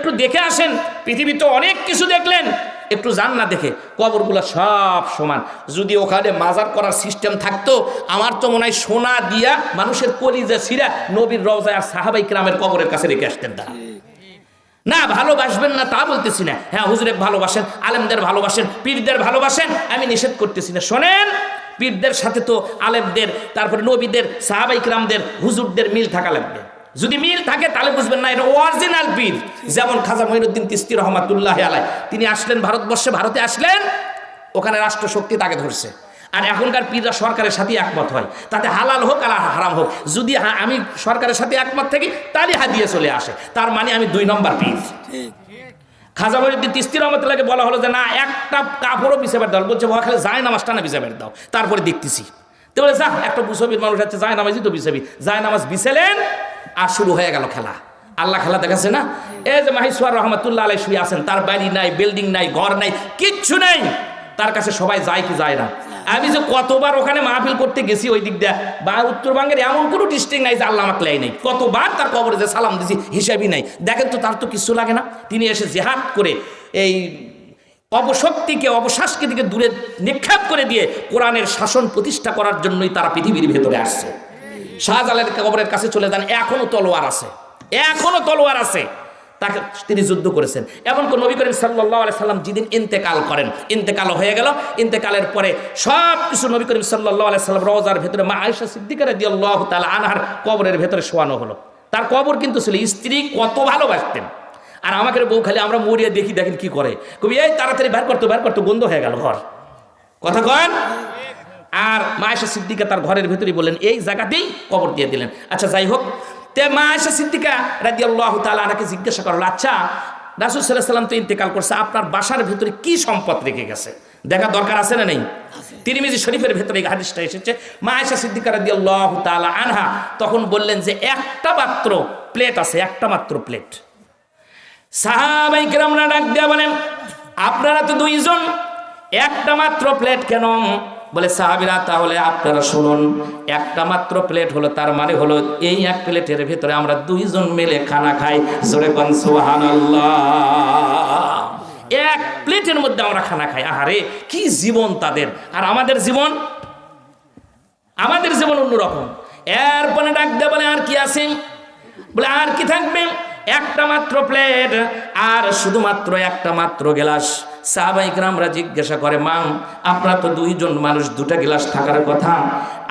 একটু দেখে আসেন, পৃথিবীতে অনেক কিছু দেখলেন, একটু যান না দেখে। কবরগুলো সব সমান। যদি ওখানে মাজার করার সিস্টেম থাকতো, আমার তো মনে হয় সোনা দিয়া মানুষের কলিজা ছিঁড়া নবীর রওজায় আর সাহাবাই কিরামের কবরের কাছে রেখে আসতেন তারা। না ভালোবাসবেন না তা বলতেছি না, হ্যাঁ হুজুরে ভালোবাসেন, আলেমদের ভালোবাসেন, পীরদের ভালোবাসেন, আমি নিষেধ করতেছি না। শোনেন, পীরদের সাথে তো আলেমদের, তারপরে নবীদের, সাহাবাই কিরামদের, হুজুরদের মিল থাকা লাগবে। যদি মিল থাকে তাহলে বুঝবেন না এটা অরিজিনাল পীর। যেমন খাজা মঈনুদ্দিন চিশতি রহমাতুল্লাহ আলাইহি, তিনি আসলেন ভারতবর্ষে, ভারতে আসলেন, ওখানে রাষ্ট্রশক্তি তাকে ধরছে। আর এখনকার পীররা সরকারের সাথে একমত হয়, তাতে হালাল হোক আর হারাম হোক, যদি আমি সরকারের সাথে একমত থাকি তাহলে হাদিয়ে চলে আসে, তার মানে আমি 2 নম্বর পীর। খাজা মঈনুদ্দিন চিশতি রহমাতুল্লাহকে বলা হলো যে না, একটা কাপড়ও বিছাবার দাও, বলছে খালি যায় নামাজটা না বিছাবার দাও, তারপরে দেখতেছি। তো বলে যা, একটা মুসলমান মানুষ আছে, যায় নামাজই তো বিছাবি, যায় নামাজ বিছালেন, আর শুরু হয়ে গেল খেলা। আল্লাহ খেলা দেখাচ্ছে না। এই যে মাহিসওয়ার রহমাতুল্লাহ আলাইহি শুয়ে আছেন, তার বাড়ি নাই, বিল্ডিং নাই, ঘর নাই, কিচ্ছু নাই, তার কাছে সবাই যায় কি যায় না? আমি যে কতবার ওখানে মাহফিল করতে গেছি ওই দিক দিয়ে, বা উত্তরবঙ্গের এমন কোনো ডিস্ট্রিক্ট নাই যে আল্লাহ আমাকে লাই নাই, কতবার তার কবরে যে সালাম দিছি হিসাবই নাই। দেখেন তো, তার তো কিছু লাগে না। তিনি এসে জিহাদ করে এই অপশক্তিকে, অপসংস্কৃতিকে দূরে নিক্ষেপ করে দিয়ে কোরআনের শাসন প্রতিষ্ঠা করার জন্যই তারা পৃথিবীর ভেতরে আসছে। শাহজালালের কবরের কাছে চলে যান, এখনো তলোয়ার আছে, এখনো তলোয়ার আছে, তাকে তিনি যুদ্ধ করেছেন। এমন কোন নবী করিম সাল্লাল্লাহু আলাইহি সাল্লাম যেদিন ইন্তেকাল করেন, ইন্তেকাল হয়ে গেল, ইন্তেকালের পরে সব কিছু নবী করিম সাল্লাল্লাহু আলাইহি সাল্লাম রওজার ভেতরে মা আয়েশা সিদ্দিকা রাদিয়াল্লাহু তাআলা আনহার কবরের ভেতরে শোয়ানো হলো। তার কবর কিন্তু ছিল, স্ত্রী কত ভালোবাসতেন। আর আমাকে বউ খালি আমরা মরিয়া দেখি, দেখেন কি করে, কবি এই তাড়াতাড়ি বের করতে বন্ধ হয়ে গেল ঘর, কথা কন। আর মা আয়েশা সিদ্দিকা তার ঘরের ভেতরেই বললেন, এই জায়গাতেই কবর দিয়ে দিলেন। আচ্ছা যাই হোক, তে মা আয়েশা সিদ্দিকা রাদিয়াল্লাহু তাআলা আনহাকে জিজ্ঞাসা করলো, আচ্ছা রাসূল সাল্লাল্লাহু আলাইহি সাল্লাম তো ইন্তেকাল করছে, আপনার বাসার ভেতরে কি সম্পদ রেখে গেছে, দেখা দরকার আছে না নেই? তিরমিজি শরীফের ভেতরে এই হাদিসটা এসেছে। মা আয়েশা সিদ্দিকা রাদিয়াল্লাহু তাআলা আনহা তখন বললেন যে একটা মাত্র প্লেট আছে, একটা মাত্র প্লেট। সাহাবায়ে কেরামরা ডাক দিয়া বলেন, আপনারা তো 2 জন, একটা মাত্র প্লেট কেন? বলে সাহাবীরা, তাহলে আপনারা শুনুন, একটা মাত্র প্লেট হলো, তার মানে হলো এই এক প্লেটের ভেতরে আমরা 2 জন মিলে খানা খাই। জোরে কোন সুবহানাল্লাহ। এক প্লেটের মধ্যে আমরা খানা খাই। আহারে কি জীবন তাদের, আর আমাদের জীবন অন্যরকম। এরপরে ডাক দিয়ে বলে, আর কি আছে? বলে আর কি থাকবে? একটা মাত্র প্লেট আর শুধুমাত্র একটা মাত্র গ্লাস। সাহাবায়ে কেরামরা জিজ্ঞাসা করে, মা আপনারা তো 2 জন মানুষ, 2টা গ্লাস থাকার কথা,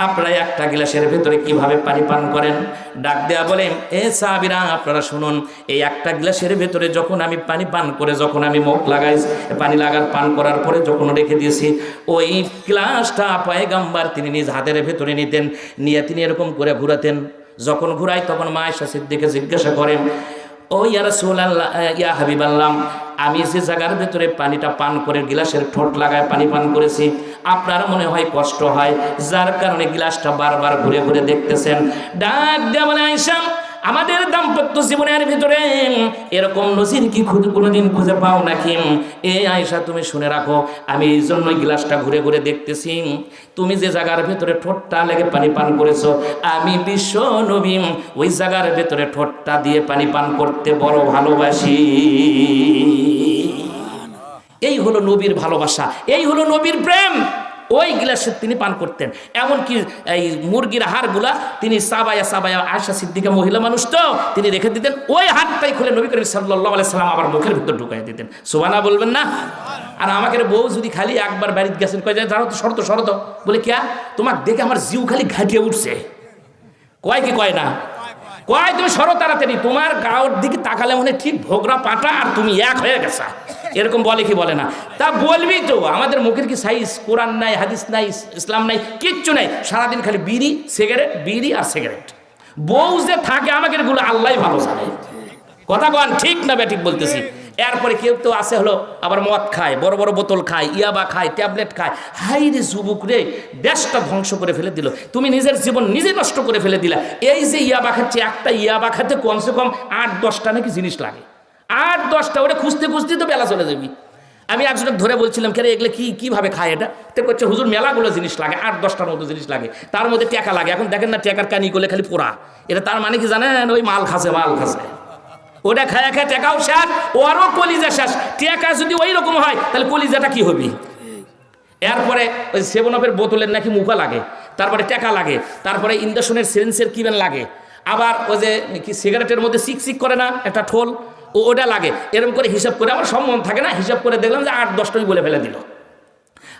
আপনারা একটা গ্লাসের ভেতরে কিভাবে পানি পান করেন? ডাক দেয়া বলে, এ সাহাবীরা আপনারা শুনুন, এই একটা গ্লাসের ভেতরে যখন আমি পানি পান করে, যখন আমি মুখ লাগাই, পানি লাগার পান করার পরে যখন রেখে দিয়েছি, ওই গ্লাসটা পয়গম্বর তিনি নিজ হাতের ভেতরে নিতেন, নিয়ে তিনি এরকম করে ঘুরাতেন। যখন ঘুরাই তখন মা আয়েশা সিদ্দিকা জিজ্ঞাসা করেন, ও ইয়া রাসূলুল্লাহ, ইয়া হাবিবাল্লাহ, আমি যে জায়গার ভেতরে পানিটা পান করে গ্লাসের ঠোঁট লাগায় পানি পান করেছি, আপনার মনে হয় কষ্ট হয়, যার কারণে গ্লাসটা বারবার ঘুরে ঘুরে দেখতেছেন। ডাক দিয়ে বলে, আয়েশা আমাদের দাম্পত্য জীবনের ভিতরে এরকম নজির কি কোনোদিন খুঁজে পাও নাকি? এ আয়েশা তুমি শুনে রাখো, আমি এই জন্যই গ্লাসটা ঘুরে ঘুরে দেখতেছি, তুমি যে জায়গার ভেতরে ঠোঁটটা লেগে পানি পান করেছো, আমি বিশ্ব নবী ওই জায়গার ভেতরে ঠোঁটটা দিয়ে পানি পান করতে বড় ভালোবাসি। এই হলো নবীর ভালোবাসা, এই হলো নবীর প্রেম। ওই গ্লাসে তিনি পান করতেন। এমনকি এই মুরগির হাড়গুলা তিনি সাবায়া আয়েশা সিদ্দিকা মহিলা মানুষ তো, তিনি রেখে দিতেন, ওই হাতটাই খুলে নবী করিম সাল্লাল্লাহু আলাইহি সাল্লাম আবার মুখের ভিতর ঢুকাই দিতেন। সুবহানাল্লাহ বলবেন না? আর আমাকে বউ যদি খালি একবার বাড়িতে গেছেন, কয় যায় যাও তো শরত, বলে কিয়া তোমার দেখে আমার জিউ খালি ঘাটিয়ে উঠছে, কয় কি কয় না? কয় তুমি সরো তাড়াতাড়ি, তোমার গাওর দিকে তাকালে মনে ঠিক ভোগরা পাটা আর তুমি এক হয়ে গেছা, এরকম বলে কি বলে না? তা বলবি তো, আমাদের মুখের কি সাইজ? কোরআন নাই, হাদিস নাই, ইসলাম নাই, কিচ্ছু নাই, সারাদিন খালি বিড়ি আর সিগারেট। বউ যে থাকে আমাকে গুলো আল্লাহ ভালো জানে, কথা কন ঠিক না ব্যাঠিক বলতেছি। এরপরে কেউ তো আছে হলো আবার মদ খায়, বড় বড় বোতল খায়, ইয়াবা খায়, ট্যাবলেট খায়। হাই রে যুবক রে, দেশটা ধ্বংস করে ফেলে দিল, তুমি নিজের জীবন নিজে নষ্ট করে ফেলে দিলা। এই যে ইয়াবা খাচ্ছে, একটা ইয়াবা খাতে কমসে কম 8-10টা নাকি জিনিস লাগে, 8-10টা, ওটা খুঁজতে খুঁজতে তো বেলা চলে যাবি। আমি একজনকে ধরে বলছিলাম, কেন এগুলো কিভাবে খায়? এটা তো করছে হুজুর মেলাগুলো জিনিস লাগে, 8-10টার মতো জিনিস লাগে, তার মধ্যে টাকা লাগে। এখন দেখেন না টাকার কানি করলে খালি পোড়া, এটা তার মানে কি জানেন? ওই মাল খাসে। ওটা খায়া খায় টাকাও শেষ, ওরও কলিজা শেষ। টাকা যদি ওই রকম হয় তাহলে কলিজাটা কি হবে? এরপরে ওই 7-আপের বোতলের নাকি মুখা লাগে, তারপরে টাকা লাগে, তারপরে ইন্ডাকশনের সিরিঞ্জের কিবেন লাগে, আবার ওই যে কি সিগারেটের মধ্যে চিক করে না একটা ঠোল, ওটা লাগে। এরকম করে হিসাব করে আমার সম্মান থাকে না, হিসাব করে দেখলাম যে 8-10টাই বলে ফেলে দিল।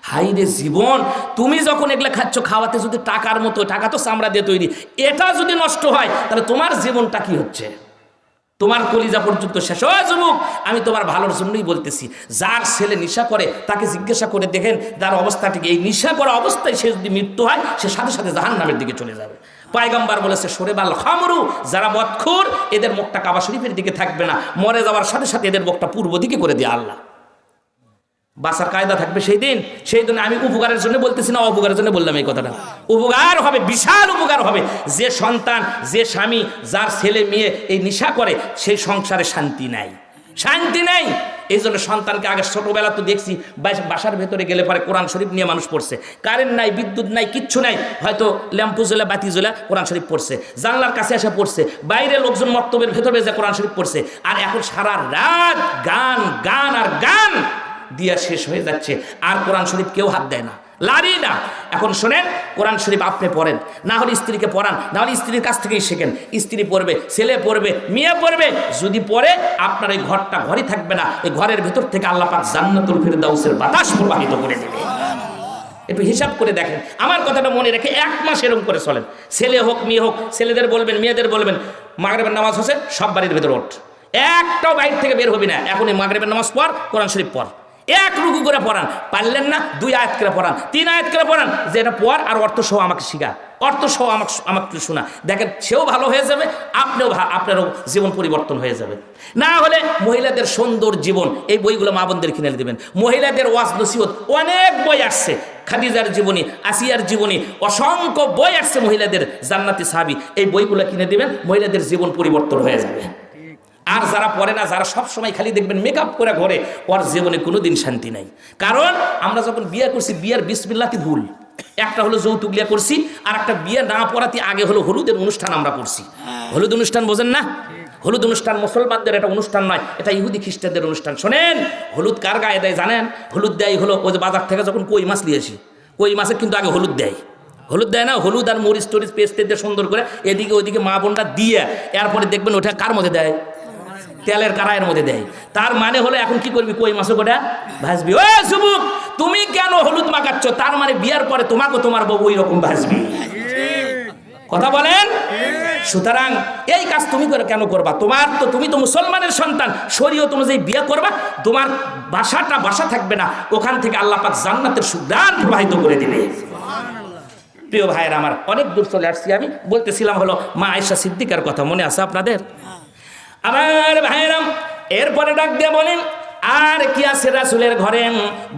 হাই রে জীবন, তুমি যখন এগুলা খাচ্ছ, খাওয়াতে যদি টাকার মতো, টাকা তো চামড়া দিয়ে তৈরি, এটা যদি নষ্ট হয় তাহলে তোমার জীবনটা কি হচ্ছে? তোমার কলিজা পর্যন্ত শেষ। ও যুবক, আমি তোমার ভালোর জন্যই বলতেছি, যার ছেলে নেশা করে তাকে জিজ্ঞাসা করে দেখেন তার অবস্থাটিকে। এই নেশা করা অবস্থায় সে যদি মৃত্যু হয়, সে সাথে সাথে জাহান্নামের দিকে চলে যাবে। পয়গম্বর বলেছে শোরেবাল খামরু, যারা মদখোর এদের মুখটা কাবা শরীফের দিকে থাকবে না, মরে যাওয়ার সাথে সাথে এদের মুখটা পূর্ব দিকে করে দিয়ে আল্লাহ। বাঁচার কায়দা থাকবে সেই দিন। সেই দিন আমি উপকারের জন্য বলতেছি না, অপকারের জন্য বললাম এই কথাটা। উপকার হবে, বিশাল উপকার হবে। যে সন্তান, যে স্বামী, যার ছেলে মেয়ে এই নেশা করে, সেই সংসারে শান্তি নাই, শান্তি নেই। এই জন্য সন্তানকে আগে ছোটবেলা তো দেখছি বাসার ভেতরে গেলে পরে কোরআন শরীফ নিয়ে মানুষ পড়ছে। কারেন্ট নাই, বিদ্যুৎ নাই, কিচ্ছু নাই, হয়তো ল্যাম্পু জ্বলে, বাতি জ্বলে কোরআন শরীফ পড়ছে, জানলার কাছে এসে পড়ছে, বাইরে লোকজন মক্তবের ভেতরে যে কোরআন শরীফ পড়ছে। আর এখন সারা রাত গান গান আর গান দিয়া শেষ হয়ে যাচ্ছে, আর কোরআন শরীফ কেউ হাত দেয় না, লারি না। এখন শোনেন, কোরআন শরীফ আপনি পড়েন, না হলে স্ত্রীকে পড়ান, না হলে স্ত্রীর কাছ থেকেই শেখেন। স্ত্রী পড়বে, ছেলে পড়বে, মেয়ে পড়বে। যদি পড়ে, আপনার এই ঘরটা ঘরই থাকবে না, এই ঘরের ভেতর থেকে আল্লাহ পাক জান্নাতুল ফিরদাউসের বাতাস প্রবাহিত করে দেবে। একটু হিসাব করে দেখেন, আমার কথাটা মনে রেখে 1 মাস এরকম করে চলেন। ছেলে হোক মেয়ে হোক, ছেলেদের বলবেন, মেয়েদের বলবেন, মাগরিবের নামাজ হচ্ছে, সব বাড়ির ভেতর ওঠ, একটাও বাইরে থেকে বের হবি না। এখনই মাগরিবের নামাজ পড়, কোরআন শরীফ পড়, 1 রুকু করে পড়ান, পারলেন না 2 আয়াত করে পড়ান, 3 আয়াত করে পড়ান, যে এটা পড় আর অর্থ সহ আমাকে শিখা, অর্থ সহ আমাকে শোনা। দেখেন সেও ভালো হয়ে যাবে, আপনিও, আপনারও জীবন পরিবর্তন হয়ে যাবে। না হলে মহিলাদের সুন্দর জীবন, এই বইগুলো মা বোনদের কিনে দেবেন। মহিলাদের ওয়াজ নসিহত অনেক বই আসছে, খাদিজার জীবনী, আসিয়ার জীবনী, অসংখ্য বই আসছে মহিলাদের, জান্নাতি সাহাবী, এই বইগুলো কিনে দেবেন, মহিলাদের জীবন পরিবর্তন হয়ে যাবে। আর যারা পড়ে না, যারা সব সময় খালি দেখবেন মেকআপ করে ঘরে, ওর জীবনে কোনোদিন শান্তি নাই। কারণ আমরা যখন বিয়ে করছি, বিয়ের বিসমিল্লাহতে ভুল। একটা হলো যৌতুক লিয়া করছি, আর একটা বিয়ে না পড়াতে আগে হলো হলুদের অনুষ্ঠান আমরা করছি। হলুদ অনুষ্ঠান বোঝেন না? হলুদ অনুষ্ঠান মুসলমানদের এটা অনুষ্ঠান নয়, এটা ইহুদি খ্রিস্টানদের অনুষ্ঠান। শোনেন, হলুদ কার গায়ে দেয় জানেন? হলুদ দেয় হলো ওই যে বাজার থেকে যখন কই মাছ নিয়েছি, কই মাছে কিন্তু আগে হলুদ দেয়, হলুদ দেয় না, হলুদ আর মরিচ টরিচ পেস্ট দিয়ে সুন্দর করে এদিকে ওইদিকে মা বোনটা দিয়ে, এরপরে দেখবেন ওটা কার মধ্যে দেয়? তেলের কারায়ের মধ্যে দেয়। তার মানে হলো এখন কি করবি? কই মাছ গোটা ভাজবি। ও যুবক, তুমি কেন হলুদ মাখাচ্ছ? তার মানে বিয়ার পরে তোমাকে তোমার বউ ওই রকম ভাজবি। কথা বলেন? সুতরাং এই কাজ তুমি কেন করবা? তুমি তো মুসলমানের সন্তান, শরীয়ত অনুযায়ী বিয়ে করবা, তোমার বাসা থাকবে না, ওখান থেকে আল্লাহ পাক জান্নাতের সুঘ্রাণ প্রবাহিত করে দিবে। প্রিয় ভাইয়েরা আমার, অনেক দূর চলে আসছি। আমি বলতেছিলাম হলো মা আয়েশা সিদ্দিকার কথা, মনে আছে আপনাদের? আমার ভাইয়েরাম, এরপরে ডাক দিয়ে বলেন, আর কি আছে রাসূলের ঘরে?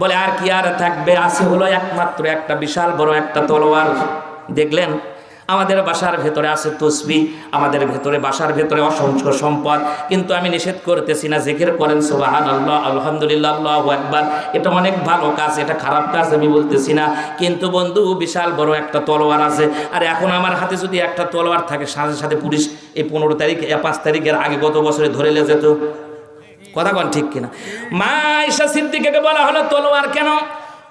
বলে আর কি আর থাকবে, আছে হলো একমাত্র একটা বিশাল বড় একটা তলোয়ার। দেখলেন, আমাদের বাসার ভেতরে আছে তসবিহ, আমাদের ভেতরে বাসার ভেতরে অসংখ্য সম্পদ, কিন্তু আমি নিষেধ করতেছি না, জিকির করেন সুবহানাল্লাহ, আলহামদুলিল্লাহ, আল্লাহু আকবার, এটা অনেক ভালো কাজ, এটা খারাপ কাজ আমি বলতেছি না। কিন্তু বন্ধু, বিশাল বড় একটা তলোয়ার আছে, আর এখন আমার হাতে যদি একটা তলোয়ার থাকে, সাথে সাথে পুলিশ এই 15 তারিখ 5 তারিখের আগে গত বছরে ধরে নিয়ে যেত। কথা বল ঠিক কিনা? মা আয়েশা সিদ্দিকাকে বলা হলো তলোয়ার কেন?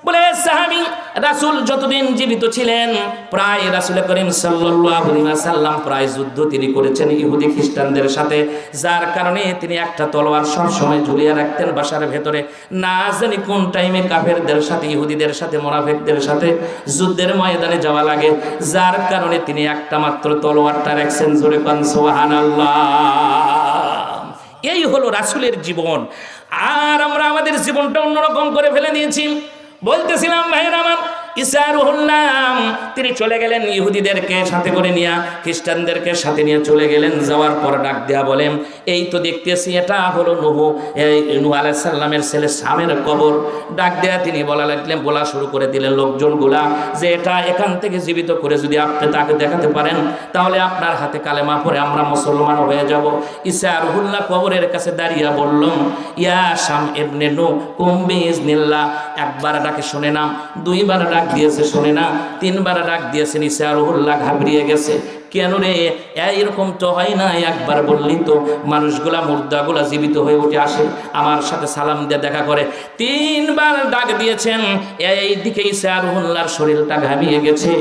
বলে সাহাবী রাসূল যতদিন জীবিত ছিলেন, প্রায় রাসূল করিম সাল্লাল্লাহু আলাইহি ওয়াসাল্লাম প্রায় যুদ্ধ তিনি করেছেন ইহুদি খ্রিস্টানদের সাথে, যার কারণে তিনি একটা তলোয়ার সব সময় ঝুলিয়ে রাখতেন বাসার ভেতরে। না জানি কোন টাইমে কাফেরদের সাথে, ইহুদিদের সাথে, মুনাফিকদের সাথে যুদ্ধের ময়দানে যাওয়া লাগে, যার কারণে তিনি একটা মাত্র তলোয়ারটা রাখছেন। জোরে কোন সুবহানাল্লাহ। এই হলো রাসূলের জীবন। আর আমরা আমাদের জীবনটা অন্যরকম করে ফেলে দিয়েছি। বলতেছিলাম ভাইয়ের আমার, ঈসা রুহুল্লাহ তিনি চলে গেলেন ইহুদিদেরকে সাথে করে নিয়ে, খ্রিস্টানদেরকে সাথে নিয়ে চলে গেলেন। যাওয়ার পর ডাক দেয়া বলেন, এই তো দেখতেছি এটা হলো নূহ আলাইহিস সালামের ছেলে শামের কবর। ডাক দেয়া তিনি বলা শুরু করে দিলেন লোকজনগুলা, যে এটা এখান থেকে জীবিত করে যদি আপনি তাকে দেখাতে পারেন, তাহলে আপনার হাতে কালেমা পড়ে আমরা মুসলমান হয়ে যাব। ঈসা রুহুল্লাহ কবরের কাছে দাঁড়িয়ে বললেন, ইয়া শাম ইবনে নূহ কুম বিইজনিল্লাহ। একবার ডাকে শুনে না, দুইবার ডাক দিয়েছে শুনে না, 3বার ডাক দিয়েছেন। ঈসা রুহুল্লাহ ঘাবড়িয়ে গেছে। কেন রে এরকম তো হয় না, একবার বললি তো মানুষগুলা মুর্দাগুলা জীবিত হয়ে উঠে আসে, আমার সাথে সালাম দিয়ে দেখা করে। 3 বার ডাক দিয়েছেন, এই দিকে ঈসা রুহুল্লাহর শরীরটা ঘামিয়ে গেছে,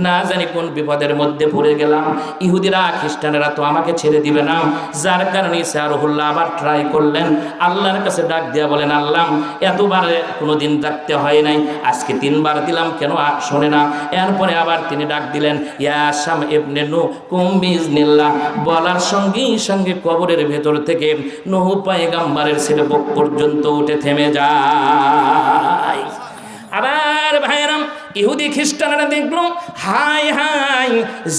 না জানি কোন বিপদের মধ্যে পড়ে গেলাম। ইহুদিরা খ্রিস্টানেরা তো আমাকে ছেড়ে দিবে না, যার কারণে ঈসা রুহুল্লাহ আবার ট্রাই করলেন, আল্লাহর কাছে ডাক দিয়া বলেন, আল্লাহ এতবার কোনোদিন ডাকতে হয় নাই, আজকে 3 বার দিলাম কেন শোনে না। এরপরে আবার তিনি ডাক দিলেন, ইয়া শাম ইবনে নূহ কুম বিইজনিল্লাহ। বলার সঙ্গে সঙ্গে কবরের ভেতর থেকে নূহ পয়গম্বরের ছেলে পর্যন্ত উঠে থেমে যায়। আবার ভাইরাম ইহুদি খ্রিস্টানরা দেখলো, হাই হাই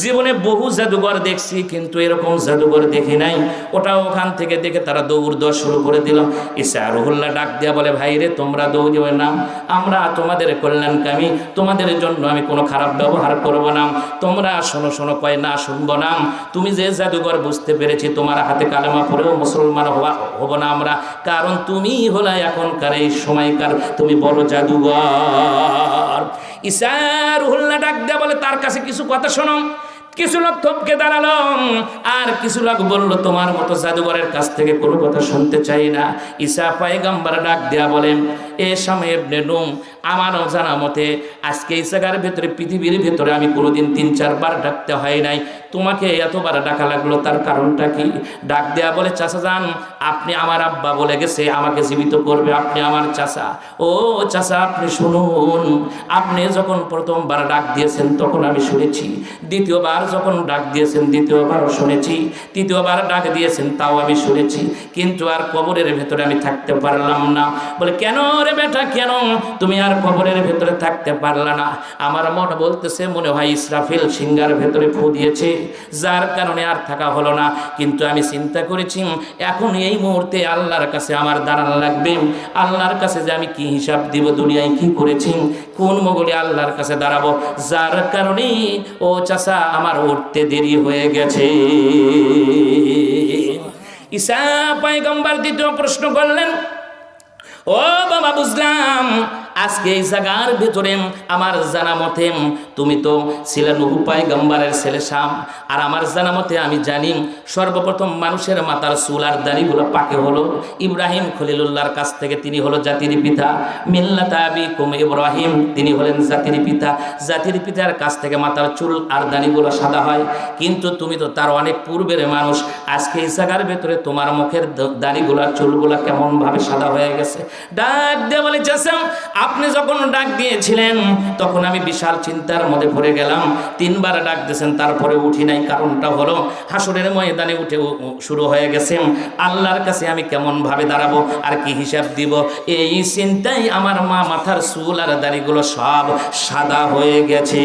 জীবনে বহু জাদুঘর দেখছি কিন্তু এরকম জাদুঘর দেখি নাই। ওটা ওখান থেকে দেখে তারা দৌড় দেওয়া শুরু করে দিল। ঈসা রুহুল্লাহ ডাক দিয়া বলে, ভাই রে তোমরা দৌড় দিও না, আমরা তোমাদের কল্যাণকামী, তোমাদের জন্য আমি কোনো খারাপ ব্যবহার করব না। তোমরা শোনো শোনো, কয় না শুনবো না। তুমি যে জাদুঘর বুঝতে পেরেছি, তোমার হাতে কালেমা পড়েও মুসলমান হব না আমরা, কারণ তুমি হলা এখনকার এই সময়কার তুমি বড় জাদুঘর। ঈসা রুহুল্লাহ ডাক দেয়া বলে, তার কাছে কিছু কথা শোনো। কিছু লোক থপকে দাঁড়ালো, আর কিছু লোক বলল, তোমার মতো জাদুঘরের কাছ থেকে কোনো কথা শুনতে চাই না। ঈসা পয়গম্বর ডাক দেয়া বলেন, এ শাম ইবনে নূহ, আমারও জানা মতে আজকে এই জায়গার ভেতরে, পৃথিবীর ভেতরে আমি কোনোদিন 3-4 বার ডাকতে হয় নাই, তোমাকে এতবার ডাকা লাগলো, তার কারণটা কি? ডাক দেয়া বলে, চাচা যান, আপনি আমার আব্বা বলে গেছে আমাকে জীবিত করবে, আপনি আমার চাচা। ও চাচা আপনি শুনুন, আপনি যখন প্রথমবার ডাক দিয়েছেন তখন আমি শুনেছি, দ্বিতীয়বার যখন ডাক দিয়েছেন দ্বিতীয়বারও শুনেছি, তৃতীয়বার ডাক দিয়েছেন তাও আমি শুনেছি, কিন্তু আর কবরের ভেতরে আমি থাকতে পারলাম না। বলে, কেন রে বেটা, কেন তুমি আর কবরের ভেতরে থাকতে পারলা না? আমার মন বলতেছে, মনে হয় ইসরাফিল সিংহার ভেতরে ফু দিয়েছে, যার কারণে আর থাকা হলো না। কিন্তু আমি চিন্তা করেছি, এখন এই মুহূর্তে আল্লাহর কাছে আমার দাঁড়ানো লাগবে। আল্লাহর কাছে যে আমি কি হিসাব দিব, দুনিয়ায় কি করেছি, কোন মগলে আল্লাহর কাছে দাঁড়াবো, যার কারণে ও চাচা আমার উঠতে দেরি হয়ে গেছে। ঈসা পয়গম্বর দ্বিতীয় প্রশ্ন করলেন, ও বাবা বুঝলাম, আজকে এই জায়গার ভেতরে আমার জানা মতে তুমি তো ছিলে নূহ পয়গম্বরের ছেলে শাম, আর আমার জানা মতে আমি জানি সর্বপ্রথম মানুষের মাথার চুল আর দাড়িগুলো পাকে হলো ইব্রাহিম খলিলুল্লাহর কাছ থেকে, তিনি হলো জাতির পিতা। মিল্লাত আবিকুম ইব্রাহিম, তিনি হলেন জাতির পিতা। জাতির পিতার কাছ থেকে মাথার চুল আর দাড়িগুলো সাদা হয়, কিন্তু তুমি তো তার অনেক পূর্বের মানুষ। আজকে এই জায়গার ভেতরে তোমার মুখের দাড়িগুলা চুলগুলা কেমনভাবে সাদা হয়ে গেছে। ডাক দিয়ে বলে, চাচা আপনি যখন ডাক দিয়েছিলেন তখন আমি বিশাল চিন্তার মধ্যে পড়ে গেলাম, 3 বার ডাক দিয়েছেন তারপরে উঠি নাই। কারণটা হলো হাসরের ময়দানে উঠে শুরু হয়ে গেছে, আল্লাহর কাছে আমি কেমন ভাবে দাঁড়াবো আর কি হিসাব দিব, এই চিন্তায় আমার মা মাথার চুল আর দাড়িগুলো সব সাদা হয়ে গেছে।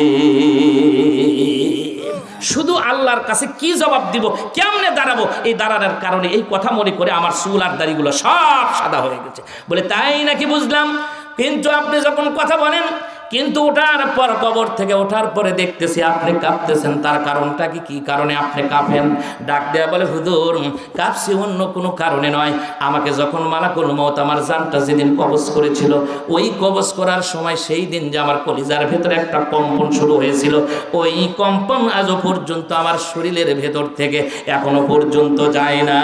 শুধু আল্লাহর কাছে কি জবাব দিব, কেমনে দাঁড়াবো, এই দাঁড়ানোর কারণে এই কথা মনে করে আমার চুল আর দাড়িগুলো সব সাদা হয়ে গেছে। বলে, তাই নাকি? বুঝলাম, কিন্তু আপনি যখন কথা বলেন, কিন্তু ওঠার পর, কবর থেকে ওঠার পরে দেখতেছি আপনি কাঁপতেছেন, তার কারণটা কি? কি কারণে আপনি কাঁপেন? ডাক দেয়া বলে, হুজুর কাঁপছি অন্য কোনো কারণে নয়, আমাকে যখন মালাকুল মউত আমার জানটা যেদিন কবজ করেছিল, ওই কবজ করার সময় সেই দিন যে আমার কলিজার ভেতরে একটা কম্পন শুরু হয়েছিল, ওই কম্পন আজও পর্যন্ত আমার শরীরের ভেতর থেকে এখনো পর্যন্ত যায় না।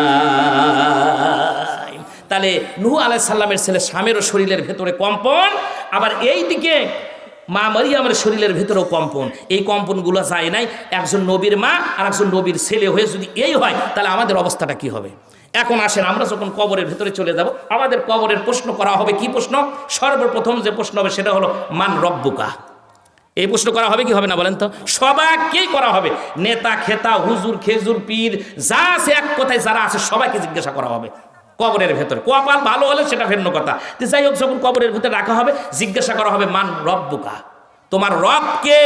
তাহলে নূহ আলাইহিস সালামের ছেলে শামেরও শরীরের ভেতরে কম্পন, আবার এই দিকে মা মারিয়ামের শরীরের ভেতরেও কম্পন। এই কম্পনগুলো যায় নাই। একজন নবীর মা আর একজন নবীর ছেলে হয়ে যদি এই হয়, তাহলে আমাদের অবস্থাটা কি হবে? এখন আসেন, আমরা যখন কবরের ভেতরে চলে যাব, আমাদের কবরের প্রশ্ন করা হবে। কি প্রশ্ন? সর্বপ্রথম যে প্রশ্ন হবে সেটা হলো, মান রব্বুকা। এই প্রশ্ন করা হবে কি হবে না বলেন তো? সবাইকেই করা হবে। নেতা খেতা হুজুর খেজুর পীর যা আছে, এক কথায় যারা আছে সবাইকে জিজ্ঞাসা করা হবে কবরের ভেতরে। কপাল ভালো হলে সেটা ভিন্ন কথা। যাই হোক, যখন কবরের ভেতরে রাখা হবে, জিজ্ঞাসা করা হবে, মান রব্বুকা, তোমার রব কে?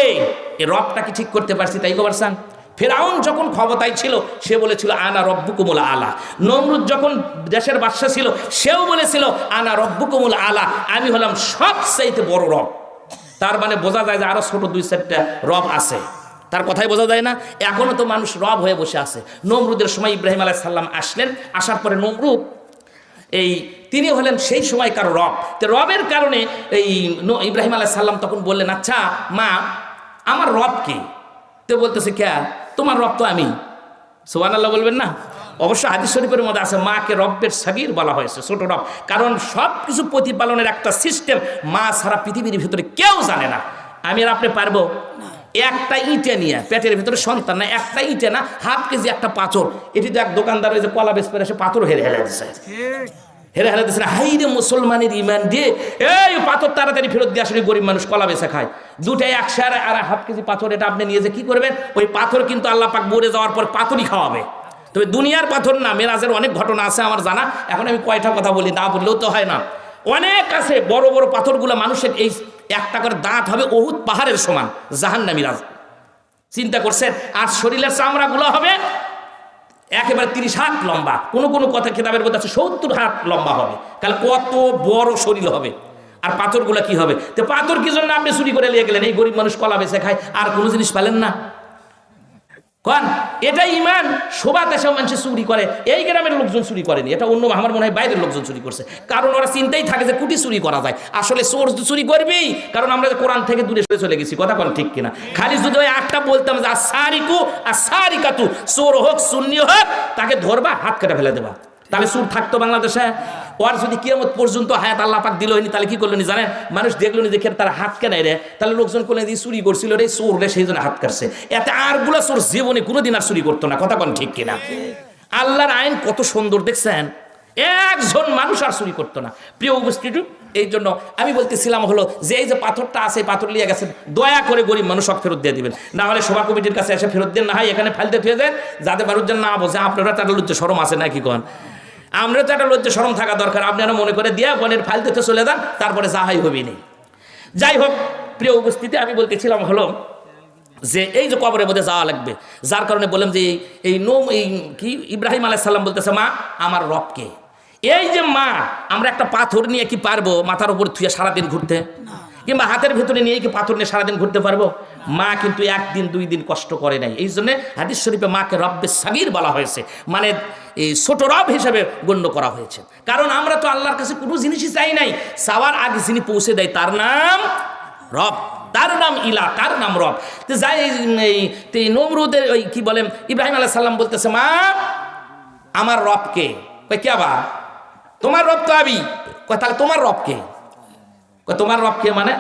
এই রবটা কি ঠিক করতে পারছি তাই কো পারছেন? ফিরআউন যখন ক্ষমতায় ছিল সে বলেছিল আনা রব্বুকুমুল আলা। নমরুদ যখন দেশের বাদশা ছিল সেও বলেছিল আনা রব্বুকুমুল আলা, আমি হলাম সবচাইতে বড় রব। তার মানে বোঝা যায় যে আরো ছোট 2-4টা রব আছে। তার কথাই বোঝা যায় না? এখনো তো মানুষ রব হয়ে বসে আছে। নমরুদের সময় ইব্রাহিম আলাইহিস সালাম আসলেন, আসার পরে নমরুদ তিনি হলেন সেই সময়কার রব। তো রবের কারণে ইব্রাহিম আলাইহিস সালাম তখন বললেন, আচ্ছা মা, আমার রব কি? তো বলতেছে, কে? তোমার রব তো আমি। সুবহানাল্লাহ বলবেন না? অবশ্য হাদিস শরীফের মধ্যে আছে মাকে রব্বের সাগীর বলা হয়েছে, ছোট রব, কারণ সব কিছু প্রতিপালনের একটা সিস্টেম মা ছাড়া পৃথিবীর ভিতরে কেউ জানে না। আমি আর আপনি পারবো? একটা ইটে নিয়ে পেটের ভিতরে সন্তান না, একটা ইটে না, হাফ কেজি একটা পাথর, এটি তো এক দোকানদার ওই যে কলা বেচ পেরে এসে পাথর হেরে দিচ্ছে, হেরে দিচ্ছে না। হাই রে মুসলমানের ইমান দিয়ে এই পাথর তাড়াতাড়ি ফেরত দিয়ে আসলে গরিব মানুষ কলা বেচে খায়। দুটাই 100 আর হাফ কেজি পাথর, এটা আপনি নিয়ে যে কি করবেন? ওই পাথর কিন্তু আল্লাহ পাক মরে যাওয়ার পর পাথরই খাওয়াবে। তবে দুনিয়ার পাথর না, মেরাজের অনেক ঘটনা আছে আমার জানা, এখন আমি কয়টা কথা বলি, না বললেও তো হয় না। অনেক আছে বড় বড় পাথরগুলো মানুষের এই একটা করে দাঁত হবে উহুদ পাহাড়ের সমান, জাহান্নামী রাজ, চিন্তা করছেন? আর শরীরের চামড়াগুলো হবে একেবারে 30 হাত লম্বা, কোনো কথা কিতাবের মধ্যে আছে 70 হাত লম্বা হবে। তাহলে কত বড় শরীর হবে। আর পাথরগুলো কি হবে? তো পাথর কি জন্য আপনি চুরি করে নিয়ে গেলেন? এই গরিব মানুষ কলা বেচে খায়, আর কোনো জিনিস পেলেন না? কারণ এটা ইমান। শোভা দেশেও মানুষ চুরি করে, এই গ্রামের লোকজন চুরি করেনি, এটা অন্য আমার মনে হয় বাইরের লোকজন চুরি করছে, কারণ ওরা চিন্তাই থাকে যে কুটি চুরি করা যায়। আসলে চোর চুরি করবেই, কারণ আমরা কোরআন থেকে দূরে সরে চলে গেছি। কথা কোন ঠিক কিনা? খালি যদি ওই একটা বলতাম যে আসারিকু আসারিকাতু, চোর হোক সুন্নি হোক তাকে ধরবা, হাত কেটে ফেলে দেবা, তাহলে চোর থাকতো বাংলাদেশে? ওর যদি কিয়ামত পর্যন্ত হায়াত আল্লাহ পাক দিল হয়নি, তাহলে কি করলো নি জানেন? মানুষ দেখলো নি, দেখে তার হাত কেনাই রে, তাহলে লোকজন করলেন যে চুরি করছিল রে, চোর রে, সেই জন্য হাত কাটছে। এতে আরগুলা চোর জীবনে কোনোদিন আর চুরি করতো না। কথা কোন ঠিক কিনা? আল্লাহর আইন কত সুন্দর দেখছেন, একজন মানুষ আর চুরি করতো না। প্রিয় উপস্থিতি, এই জন্য আমি বলতেছিলাম হলো যে এই যে পাথরটা আছে, পাথর নিয়ে গেছেন, দয়া করে গরিব মানুষ সব ফেরত দিয়ে দিবেন, না হলে সভা কমিটির কাছে এসে ফেরত দেন, না হয় এখানে ফালতে ফেলে দেন, যাতে মানুষজন না বোঝে। আপনারা তাদের লজ্জা শরম আছে নাকি? কন আমরা তো একটা লজ্জা শরম থাকা দরকার। আপনারা মনে করে দিয়া বনের ফাইল দিতে চলে যান, তারপরে যাহাই হবি নেই। যাই হোক, প্রিয় উপস্থিতি, আমি বলতেছিলাম হলো যে এই যে কবরের মধ্যে যাওয়া লাগবে, যার কারণে বললাম যে এই কি ইব্রাহিম আলাইহিস সালাম বলতেছে মা আমার রবকে। এই যে মা, আমরা একটা পাথর নিয়ে কি পারবো মাথার উপর থুয়ে সারাদিন ঘুরতে? কিংবা হাতের ভেতরে নিয়ে কি পাথর নিয়ে সারাদিন ঘুরতে পারবো? মা কিন্তু 1 দিন 2 দিন কষ্ট করে নাই। এই জন্য হাদিস শরীফে মাকে রব্বে সাগীর বলা হয়েছে, মানে এই ছোট রব হিসেবে গণ্য করা হয়েছে। কারণ আমরা তো আল্লাহর কাছে কোনো জিনিসই চাই নাই, চাওয়ার আগে যিনি পৌঁছে দেয় তার নাম রব, তার নাম ইলা, তার নাম রব। তো যাই এই নমরুদের ওই কি বলেন, ইব্রাহিম আলাইহিস সালাম বলতেছে মা আমার রবকে। কই কে বা? তোমার রব তো আমি। কই তাহলে তোমার রবকে? কই তোমার রবকে মানে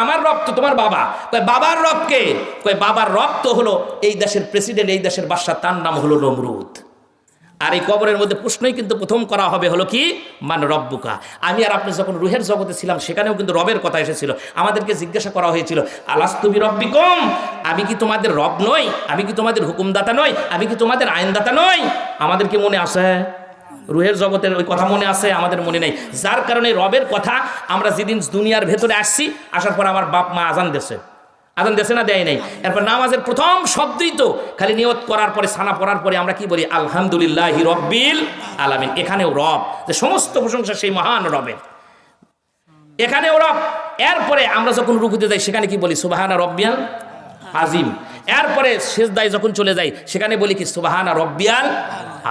আমার রব তো তোমার বাবা। কই বাবার রবকে? কই বাবার রব তো হলো এই দেশের প্রেসিডেন্ট, এই দেশের বাদশা, তার নাম হলো নমরুদ। আর এই কবরের মধ্যে প্রশ্নই কিন্তু প্রথম করা হবে হলো কি, মান রব্বুকা। আমি আর আপনি যখন রুহের জগতে ছিলাম সেখানেও কিন্তু রবের কথা এসেছিল। আমাদেরকে জিজ্ঞাসা করা হয়েছিল আলাস্তু বিরব্বিকুম, আমি কি তোমাদের রব নই? আমি কি তোমাদের হুকুমদাতা নই? আমি কি তোমাদের আইনদাতা নই? আমাদের কি মনে আছে? রুহের জগতের ওই কথা মনে আছে? আমাদের মনে নেই। যার কারণে রবের কথা আমরা যেদিন দুনিয়ার ভেতরে আসছি, আসার পর আমার বাপ মা আজান দেশে না দেয় নাই। এরপর নামাজের প্রথম শব্দই তো খালি নিয়ত করার পরে, সানা পড়ার পরে আমরা কি বলি? আলহামদুলিল্লাহি রব্বিল আলামিন। এখানেও রব, যে সমস্ত প্রশংসা সেই মহান রবের, এখানেও রব। এরপরে আমরা যখন রুকুতে যাই সেখানে কি বলি? সুবহানা রব্বিয়াল আজিম। এরপরে সিজদায় যখন চলে যাই সেখানে বলি কি? সুবহানা রব্বিয়াল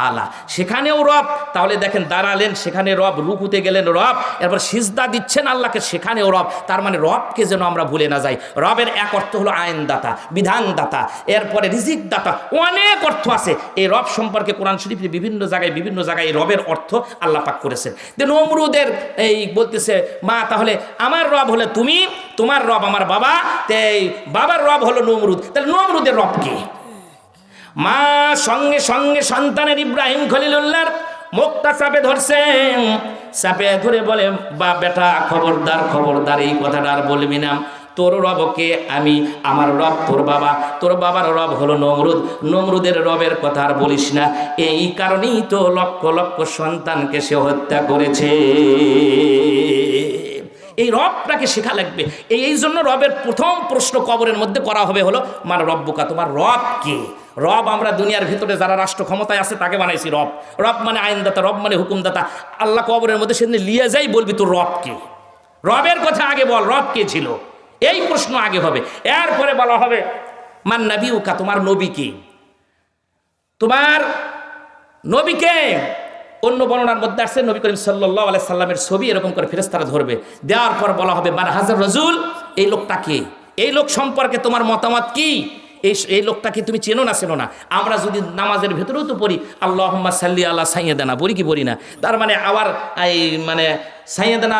আলা। সেখানেও রব। তাহলে দেখেন, দাঁড়ালেন সেখানে রব, রুকুতে গেলেন রব, এরপর সিজদা দিচ্ছেন আল্লাহকে, সেখানেও রব। তার মানে রবকে যেন আমরা ভুলে না যাই। রবের এক অর্থ হলো আইনদাতা, বিধানদাতা, এরপরে রিজিক দাতা, অনেক অর্থ আছে। এই রব সম্পর্কে কোরআন শরীফে বিভিন্ন জায়গায় এই রবের অর্থ আল্লাহ পাক করেছেন। নমরুদের এই বলতেছে মা তাহলে আমার রব হলে তুমি, তোমার রব আমার বাবা, এই বাবার রব হলো নমরুদ, তাহলে নমরুদের রব কি? মা সঙ্গে সঙ্গে সন্তানের ইব্রাহিম খলিলুল্লাহর মুখটা চাপে ধরছেন, চাপে ধরে বলে বা বেটা খবরদার এই কথাটা আর বলবি না। তোর রবকে আমি, আমার রব তোর বাবা, তোর বাবার রব হলো নমরুদ, নমরুদের রবের কথা আর বলিস না। এই কারণেই তো লক্ষ লক্ষ সন্তানকে সে হত্যা করেছে। এই রবটাকে শেখা লাগবে। এই জন্য রবের প্রথম প্রশ্ন কবরের মধ্যে করা হবে হলো মানে রব্বুকা, তোমার রব কে? রব আমরা দুনিয়ার ভিতরে যারা রাষ্ট্র ক্ষমতায় আছে তাকে বানাইছি রব। রব মানে আইনদাতা, রব মানে হুকুমদাতা। আল্লাহ কবরের মধ্যে সেদিন লিয়ে যাই বলবি তোর রব কে? রবের কথা আগে বল, রব কে ছিল? এই প্রশ্ন আগে হবে। এরপরে বলা হবে মান নাবিউকা, তোমার নবী কে? তোমার নবীকে? অন্য বর্ণনার মধ্যে আসছে নবী করিম সাল্লাল্লাহু আলাইহি সাল্লামের ছবি এরকম করে ফেরেশতারা ধরবে, দেওয়ার পর বলা হবে মান হাজার রাজুল, এই লোকটা কে? এই লোক সম্পর্কে তোমার মতামত কি? এই লোকটাকে তুমি চেনো না চেনো না। আমরা যদি নামাজের ভেতরেও তো পড়ি আল্লাহুম্মা সাল্লি আলা সাইয়্যিদানা, পড়ি কি পড়ি না? তার মানে আবার এই মানে সাইয়্যিদানা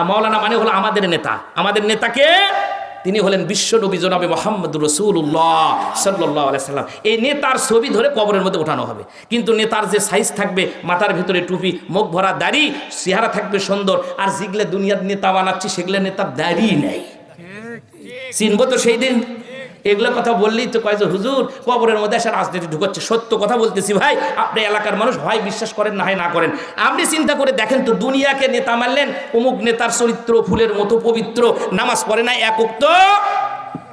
মাওলানা মানে হলো আমাদের নেতা। আমাদের নেতাকে তিনি হলেন বিশ্বনবী জনাবে মুহাম্মদুর রাসূলুল্লাহ সাল্লাল্লাহু আলাইহি সাল্লাম। এই নেতার ছবি ধরে কবরের মধ্যে ওঠানো হবে, কিন্তু নেতার যে সাইজ থাকবে, মাথার ভিতরে টুপি, মুখ ভরা দাড়ি, চেহারা থাকবে সুন্দর, আর যেগুলো দুনিয়ার নেতা বানাচ্ছি সেগুলো নেতার দাড়ি নেই। চিনবো তো সেই দিন? এগুলো কথা বললেই তো কয় যে হুজুর কবরের মধ্যে এসে রাজনীতি ঢুকাচ্ছে। সত্য কথা বলতেছি ভাই, আপনি এলাকার মানুষ হয় বিশ্বাস করেন না হয় না করেন। আপনি চিন্তা করে দেখেন তো, দুনিয়াকে নেতা মানলেন, অমুক নেতার চরিত্র ফুলের মতো পবিত্র, নামাজ পড়ে না এক ওয়াক্ত,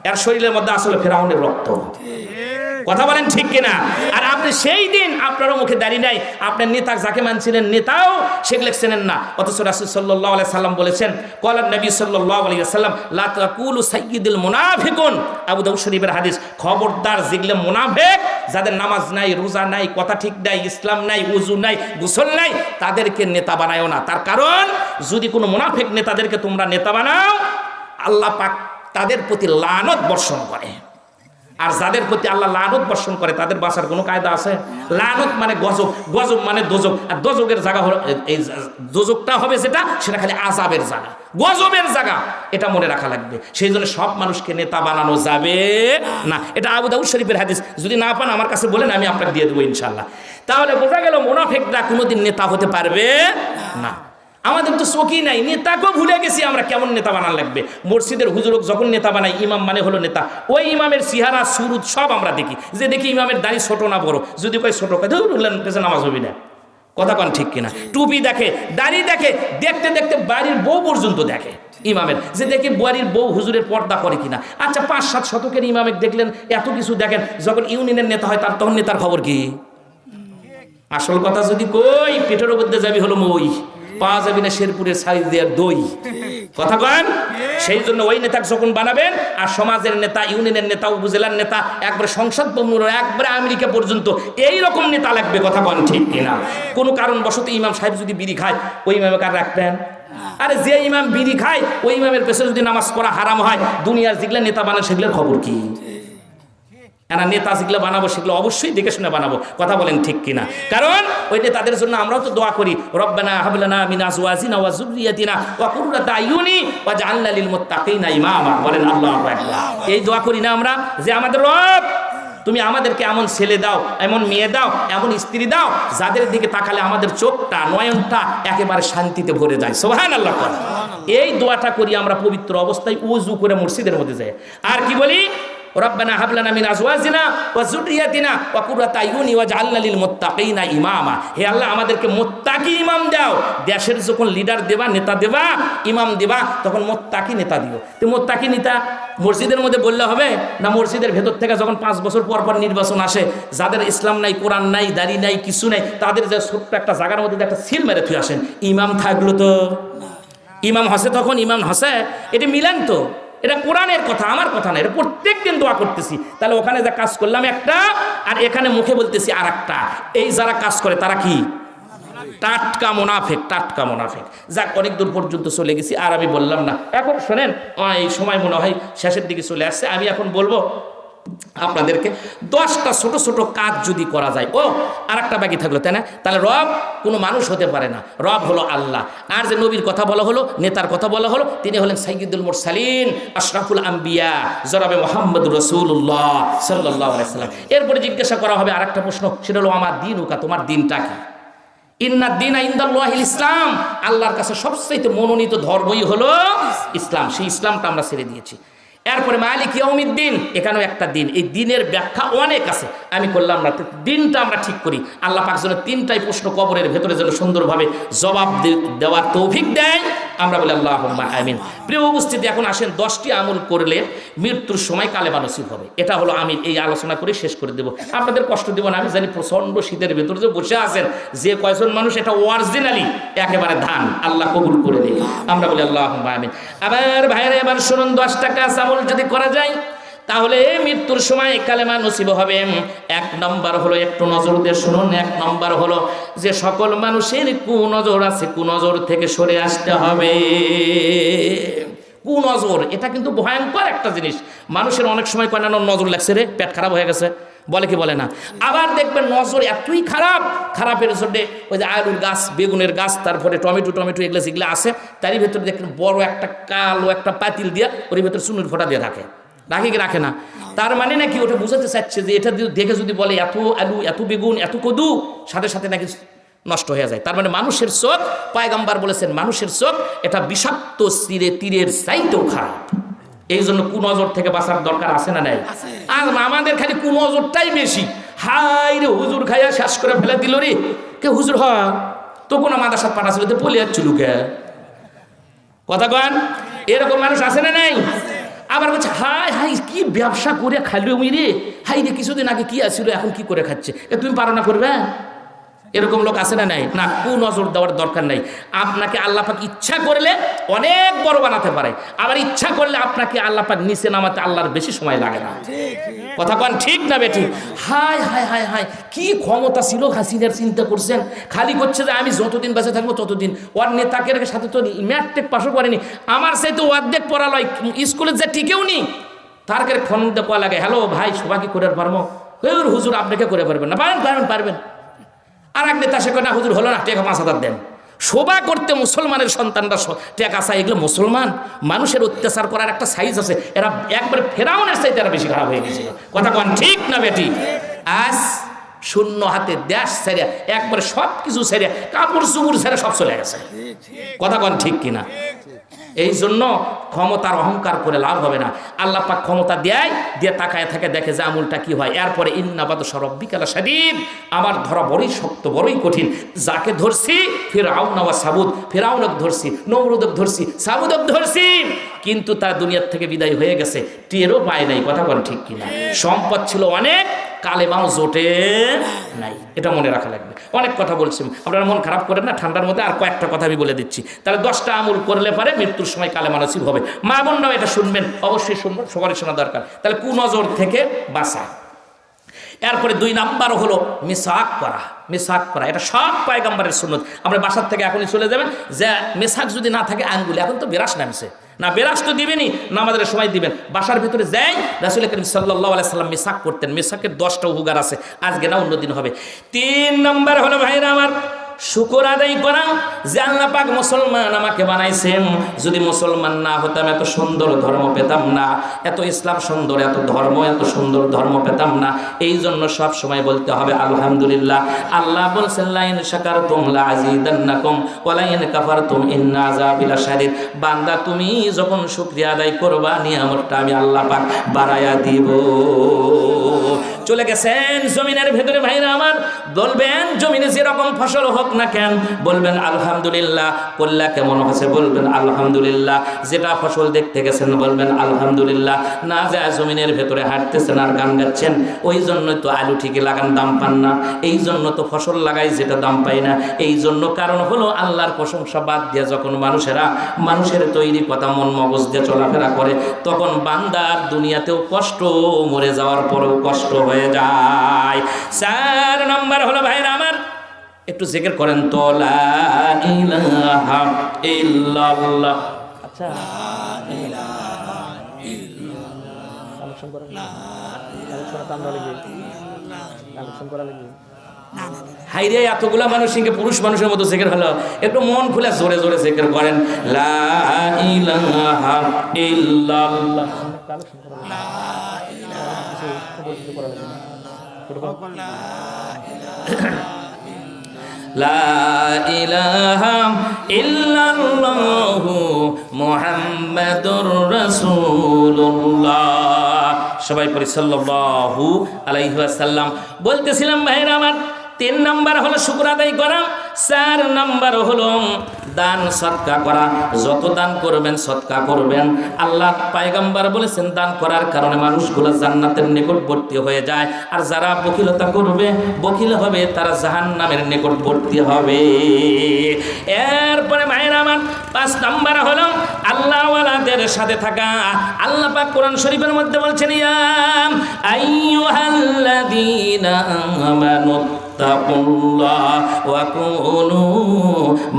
এর শরীরের মধ্যে আসলে ফেরাউনের রক্ত। কথা বলেন ঠিক কিনা? আর আপনি সেই দিন আপনারও মুখে দাঁড়িয়ে নাই, আপনার নেতা যাকে মানছিলেন নেতাও সেগুলো চেনেন না। অথচ রাসূল সাল্লাল্লাহু আলাইহি সাল্লাম বলেছেন, ক্বালান নবী সাল্লাল্লাহু আলাইহি ওয়াসাল্লাম লা তাকুলু সাইয়্যিদুল মুনাফিকুন, আবু দাউদ শরীফের হাদিস। খবরদার যেগুলো মুনাফিক, যাদের নামাজ নাই, রোজা নাই, কথা ঠিক নাই, ইসলাম নাই, ওযু নাই, গোসল নাই, তাদেরকে নেতা বানায়ও না। তার কারণ যদি কোনো মুনাফিক নেতাদেরকে তোমরা নেতা বানাও, আল্লাহ পাক তাদের প্রতি লানত বর্ষণ করে। আর যাদের প্রতি আল্লাহ লানত বর্ষণ করে তাদের বাঁচার কোনো কায়দা আছে? লানত মানে গজব, গজব মানে দোজক, আর দোজকের জায়গা হলো এই দোজকটা হবে যেটা, সেটা খালি আযাবের জায়গা, গজবের জায়গা, এটা মনে রাখা লাগবে। সেই জন্য সব মানুষকে নেতা বানানো যাবে না। এটা আবু দাউদ শরীফের হাদিস। যদি না পান আমার কাছে বলেন, আমি আপনাকে দিয়ে দেবো ইনশাল্লাহ। তাহলে বোঝা গেল মুনাফিকরা কোনোদিন নেতা হতে পারবে না। আমাদের তো চোখই নাই, নেতাকেও ভুলে গেছি আমরা কেমন নেতা বানান লাগবে। মসজিদের হুজুরক যখন নেতা বানাই, ইমাম মানে হলো নেতা, ওই ইমামের চেহারা সুরুত সব আমরা দেখি, যে দেখি ইমামের দাড়ি ছোট না বড়, যদি কয় ছোট কয় পেছনে নামাজ হবি না। কথা কন ঠিক কিনা? টুপি দেখে, দাড়ি দেখে, দেখতে দেখতে বাড়ির বউ পর্যন্ত দেখে ইমামের, যে দেখি বাড়ির বউ হুজুরের পর্দা করে কিনা। আচ্ছা 5-7 শতকের ইমামের দেখলেন এত কিছু দেখেন, যখন ইউনিয়নের নেতা হয় তার তখন নেতার খবর কি? আসল কথা যদি কই, পেটের মধ্যে যাবি হলো মই, পাওয়া যাবে না শেরপুরের সাইজ দেওয়ার দই। কথা কন? সেই জন্য ওই নেতাকে যখন বানাবেন, আর সমাজের নেতা, ইউনিয়নের নেতা, উপজেলার নেতা, একবারে সংসদ ভবন, একবারে আমেরিকা পর্যন্ত এই রকম নেতা লাগবে। কথা কন ঠিক কিনা? কোনো কারণবশত ইমাম সাহেব যদি বিড়ি খায়, ওই ইমামে কার রাখবেন? আরে যে ইমাম বিড়ি খায়, ওই ইমামের পেছনে যদি নামাজ পড়া হারাম হয়, দুনিয়ার যেগুলো নেতা বানায় সেগুলোর খবর কি? নেতা যেগুলো বানাবো সেগুলো অবশ্যই দেখে শুনে বানাবো। কথা বলেন ঠিক কিনা? কারণ ওই নেতাদের জন্য আমরাও তো দোয়া করি, রব্বানা হাব লানা মিন আজওয়াজিনা ওয়া যুররিয়াতিনা ওয়া কুররাতা আয়ুনি ওয়াজআলনা লিল মুত্তাকিনা ইমামা। বলেন আল্লাহু আকবার। এই দোয়া করি না আমরা, যে আমাদের রব তুমি আমাদেরকে এমন ছেলে দাও, এমন মেয়ে দাও, এমন স্ত্রী দাও, যাদের দিকে তাকালে আমাদের চোখটা, নয়নটা একেবারে শান্তিতে ভরে যায়। সুবহানাল্লাহ। এই দোয়াটা করি আমরা পবিত্র অবস্থায় ওযু করে মসজিদের মধ্যে যাই। আর কি বলি? রব্বানা হাব লানা মিন আজওয়াজিনা ওয়া যুররিয়াতিনা ওয়া কুররাতা আয়ুনি ওয়াজআলনা লিল মুত্তাকিনা ইমামা। হে আল্লাহ, আমাদেরকে মুত্তাকি ইমাম দাও। দেশের যখন লিডার দেবা, নেতা দেবা, ইমাম দেবা, তখন মুত্তাকি নেতা দিও। তো মুত্তাকি নেতা মসজিদের মধ্যে বললে হবে না? মসজিদের ভেতর থেকে যখন 5 বছর পর পর নির্বাচন আসে, যাদের ইসলাম নাই, কোরআন নাই, দাড়ি নাই, কিছু নাই, তাদের যে ছোট্ট একটা জায়গার মধ্যে একটা সিল মেরে থুই আসেন, ইমাম থাকলো তো ইমাম হাসে, তখন ইমাম হাসে, এটা মিলান তো? এটা কোরআনের কথা, আমার কথা না। এটা প্রত্যেক দিন দোয়া করতেছি, তাহলে ওখানে যা কাজ করলাম একটা, আর এখানে মুখে বলতেছি আর একটা। এই যারা কাজ করে তারা কি? টাটকা মুনাফিক, টাটকা মুনাফিক। যাক, অনেক দূর পর্যন্ত চলে গেছি, আর আমি বললাম না। এখন শোনেন, এই সময় মনে হয় শেষের দিকে চলে আসছে। আমি এখন বলবো আপনাদেরকে 10টা ছোট ছোট কাজ যদি করা যায়। ও আর একটা বাকি থাকলো, তাই না? তাহলে রব কোনো মানুষ হতে পারে না, রব হলো আল্লাহ। আর যে নবীর কথা বলা হলো, নেতার কথা বলা হলো, তিনি হলেন সাইয়্যিদুল মুরসালিন, আশরাফুল আম্বিয়া, জনাবে মুহাম্মদুর রাসূলুল্লাহ সাল্লাল্লাহু আলাইহি সাল্লাম। এরপরে জিজ্ঞাসা করা হবে আরেকটা প্রশ্ন, সেটা হলো আমার দীনুকা, তোমার দিনটা কি? ইন্নাদ দীনা ইনদাল্লাহিল ইসলাম। আল্লাহর কাছে সবচেয়ে মনোনীত ধর্মই হলো ইসলাম। সেই ইসলামটা আমরা ছেড়ে দিয়েছি। এরপরে মালিক ইয়াউমিদ্দিন, এখানেও একটা দিন। এই দিনের ব্যাখ্যা অনেক আছে, আমি করলাম না। দিনটা আমরা ঠিক করি। আল্লাহ পাক যেন 3টাই প্রশ্ন কবরের ভেতরে যেন সুন্দরভাবে জবাব দেওয়ার তৌফিক দেয়, আমরা বলি আল্লাহুম্মা আমিন। প্রিয় উপস্থিতি, এখন আসেন 10টি আমল করলে মৃত্যুর সময় কালেমা নসিব হবে। এটা হলো আমি এই আলোচনা করে শেষ করে দেব। আপনাদের কষ্ট দেব না, আমি জানি প্রচণ্ড শীতের ভেতরে যে বসে আছেন, যে কয়জন মানুষ এটা অরিজিনালি একেবারে ধান, আল্লাহ কবুল করে দেয়। আমরা বলি আল্লাহুম্মা আমিন। আবার ভাইরা, এবার শুনুন, 10টা কাজ আমল যদি করা যায় তাহলে মৃত্যুর সময় কালেমা নসিব হবে। 1 নম্বর হলো, একটু নজর দিয়ে শুনুন, 1 নম্বর হলো যে সকল মানুষের কুনজর আছে, কুনজর থেকে সরে আসতে হবে। কুনজর এটা কিন্তু ভয়ঙ্কর একটা জিনিস। মানুষের অনেক সময় কয় না নজর লাগছে রে, পেট খারাপ হয়ে গেছে, বলে কি বলে না। আবার দেখবেন নজর এতই খারাপ, খারাপের জন্য ওই যে আলুর গাছ, বেগুনের গাছ, তারপরে টমেটো এগুলো যেগুলো আছে তারই ভেতরে দেখবেন বড় একটা কালো একটা পাতিল দিয়া ওর ভেতরে চুনুর ফোঁটা দিয়ে রাখে কি রাখে না। তার মানে নাকি ওটা বুঝাতে চাচ্ছে যে এটা দেখে যদি বলে এত আলু, এত বেগুন, এত কদু, সাথে সাথে নাকি নষ্ট হয়ে যায়। তার মানে মানুষের চোখ, পয়গম্বর বলেছেন মানুষের চোখ এটা বিষাক্ত তীরের চাইতেও খারাপ। এই জন্য কুনজর থেকে বাঁচার দরকার আছে না নাই? আর আমাদের খালি কুনজরটাই বেশি। হাই রে হুজুর খাইয়া শেষ করে ফেলে দিল রে, কে হুজুর হয় তো কোনো মাদাসাত পাঠাছিল তো পলে যাচ্ছিল কে, কথা কন এরকম মানুষ আছে না নাই? আবার বলছে হাই হাই কি ব্যবসা করে খাইল ওই রে, হাই রে কিছুদিন আগে কি আসছিল এখন কি করে খাচ্ছে, তুমি পারো না করবে, এরকম লোক আছে না নাই? না, কুনজর দেওয়ার দরকার নাই। আপনাকে আল্লাহ পাক ইচ্ছা করলে অনেক বড় বানাতে পারে, আবার ইচ্ছা করলে আপনাকে আল্লাহ পাক নিচে নামাতে আল্লাহর বেশি সময় লাগে না, কথা কন ঠিক না বেটি? হাই হাই হাই হাই কি ক্ষমতা ছিল হাসিনার, চিন্তা করছেন? খালি করছে যে আমি যতদিন বেঁচে থাকবো ততদিন। ওর নেতাকের সাথে তো ম্যাট্রিক পাশও করেনি, আমার সেই তো অর্ধেক পড়ালয় স্কুলে যে টিকেও নি, তার ফোন দেওয়া লাগে, হ্যালো ভাই সবাই কি করে পারবো? হুজুর আপনাকে করে পারবেন না, পারবেন। আর এক নেতা সে না হুজুর হলো না, টেকা 5,000 দেন। শোভা করতে মুসলমানের সন্তানরা টেকা চায়, এগুলো মুসলমান? মানুষের অত্যাচার করার একটা সাইজ আছে, এরা একবারে ফেরাউনের চাইতে এরা বেশি খারাপ হয়ে গেছে, কথা কন ঠিক না বেটি? আজ শূন্য হাতে দেশ ছেড়ে একবারে সব কিছু ছেড়ে কাপড় চুপুর ছেড়ে সব চলে গেছে, কথা কন ঠিক কিনা? এই জন্য ক্ষমতার অহংকার করে লাভ হবে না। আল্লাহ পাক ক্ষমতা দেয়, দিয়ে তাকায় থাকে, দেখে যে আমলটা কি হয়। এরপরে ইন্নাবাদশা রব্বিকা লাশাদীদ, আমার ধরা বড়ই শক্ত, বড়ই কঠিন। যাকে ধরছি ফিরআউন ওয়া সামুদ, ফিরআউনক ধরছি, নমরুদক ধরছি, সামুদক ধরছি, কিন্তু তার দুনিয়ার থেকে বিদায় হয়ে গেছে, টেরও পায় নাই, কথা বল ঠিক কিনা? সম্পদ ছিল অনেক, কালেমাও জোটে নাই, এটা মনে রাখা লাগবে। অনেক কথা বলছি, আপনারা মন খারাপ করেন না, ঠান্ডার মধ্যে আর কয়েকটা কথা আমি বলে দিচ্ছি, তাহলে 10টা আমল করলে পারে মৃত্যুর সময় কালেমা নসিব হবে। মা বোনরাও এটা শুনবেন, অবশ্যই শুনবেন, সবারই শোনা দরকার। তাহলে কুনজর থেকে বাঁচা। এরপরে 2 নাম্বার হলো মিসাক করা, এটা সব পয়গম্বরের সুন্নত। আমরা বাসার থেকে এখনই চলে যাবেন, যে মেসাক যদি না থাকে আঙ্গুলে, এখন তো বেরাস নামছে না, বেরাস তো দিবেনই, নামাজের সময় দিবেন। বাসার ভিতরে যাই রাসূল করিম সাল্লাল্লাহু আলাইহি সাল্লাম মিসাক করতেন, মিসাকের 10টা উপকার আছে, আজকে না অন্যদিন হবে। 3 নাম্বার হলো ভাইরা আমার শুকর আদায় করা, যে আল্লাহ পাক মুসলমান আমাকে বানাইছেন, যদি মুসলমান না হতাম এত সুন্দর ধর্ম পেতাম না, এত ইসলাম সুন্দর, এত ধর্ম, এত সুন্দর ধর্ম পেতাম না। এই জন্য সব সময় বলতে হবে আলহামদুলিল্লাহ। আল্লাহ বলছেন লা ইন শাকারতুম লা আযীদান্নাকুম ওয়া লা ইন কাফারতুম ইন্না আযাবি লাশাদীদ। বান্দা তুমি যখন শুকরিয়া আদায় করবা, নিয়ামতটা আমি আল্লাহ পাক বাড়ায়া দিব। চলে গেছেন জমিনের ভেতরে ভাইরা আমার, বলবেন জমিনে যেরকম ফসল হোক না কেন, বলবেন আলহামদুলিল্লাহ। কল্লা কেমন হচ্ছে, বলবেন আলহামদুলিল্লাহ। যেটা ফসল দেখতে গেছেন, বলবেন আলহামদুলিল্লাহ। না যায় জমিনের ভেতরে হাঁটতেছেন আর গান গাচ্ছেন, ওই জন্যই তো আলু ঠিকই লাগান দাম পান না, এই জন্য তো ফসল লাগাই যেটা দাম পাই না। এই জন্য কারণ হলো আল্লাহর প্রশংসা বাদ দিয়ে যখন মানুষের তৈরি কথা মন মগজ দিয়ে চলাফেরা করে, তখন বান্দার দুনিয়াতেও কষ্ট, মরে যাওয়ার পরেও কষ্ট হয়ে যায়। 4 নম্বর হলো ভাইরা আমার, একটু জিকির করেন তো, লা ইলাহা ইল্লাল্লাহ। আচ্ছা হাইরে এতগুলা মানুষ সঙ্গে পুরুষ মানুষের মতো জিকির হলো, একটু মন খুলে জোরে জোরে জিকির করেন, লা ইলাহা ইল্লাল্লাহ। লা ইলাহা ইল্লাল্লাহু মুহাম্মাদুর রাসূলুল্লাহ। সবাই পড়ি সাল্লাল্লাহু আলাইহি ওয়াসাল্লাম। বলতেছিলাম ভাইরা আমার, 3 নাম্বার হলো শুকর আদায় করা, 4 নাম্বার হলো দান সদকা করা। যত দান করবেন, সদকা করবেন, আল্লাহ পয়গম্বর বলেছেন দান করার কারণে মানুষগুলো জান্নাতের নিকটবর্তী হয়ে যায়। আর যারা বখিলতা করবে, বখিল হবে, তারা জাহান্নামের নিকটবর্তী হবে। এরপরে ভাইরা আমার 5 নাম্বার হলো আল্লাহওয়ালাদের সাথে থাকা। আল্লাহ পাক কোরআন শরীফের মধ্যে বলছেন, ইয়া আইয়ুহাল্লাযীনা আমানু ইত্তাকুল্লাহ ওয়া কুনু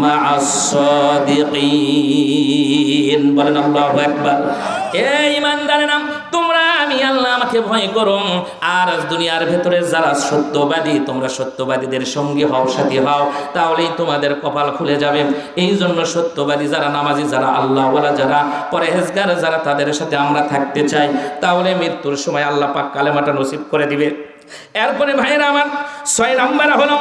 মা'আস সাদিকিন। বলেন আল্লাহু আকবার। এই ঈমানদারেরা, তোমরা আমি আল্লাহ আমাকে ভয় করো, আর দুনিয়ার ভেতরে যারা সত্যবাদী, তোমরা সত্যবাদীদের সঙ্গী হও, সাথী হও, তাহলেই তোমাদের কপাল খুলে যাবে। এই জন্য সত্যবাদী যারা, নামাজি যারা, আল্লাহওয়ালা যারা, পরহেজগার যারা, তাদের সাথে আমরা থাকতে চাই। তাহলে মৃত্যুর সময় আল্লাহ পাক কালেমাটা নসিব করে দিবে। এরপরে ভাইয়েরা আমার, 6 নাম্বার হলো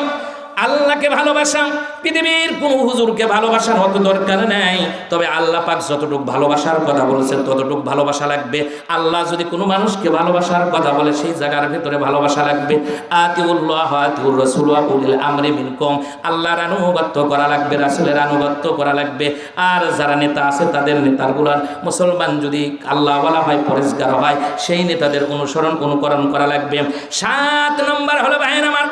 আল্লাহকে ভালোবাসা। পৃথিবীর কোন হুজুরকে ভালোবাসার মতো দরকার নেই, তবে আল্লাহ পাক যতটুকু ভালোবাসার কথা বলেছেন ততটুকু ভালোবাসা লাগবে। আল্লাহ যদি কোনো মানুষকে ভালোবাসার কথা বলে, সেই জায়গার ভিতরে ভালোবাসা লাগবে। আতিউল্লাহ আতিউর রাসূল ওয়া উলিল আমরি মিনকুম, আল্লাহর আনুগত্য করা লাগবে, রাসূলের আনুগত্য করা লাগবে। আর যারা নেতা আছে তাদের নেতাগুলার, মুসলমান যদি আল্লাহওয়ালা হয়, পরেজগার হয়, সেই নেতাদের অনুসরণ অনুকরণ করা লাগবে। 7 নম্বর হলো ভাইয়ের আমার,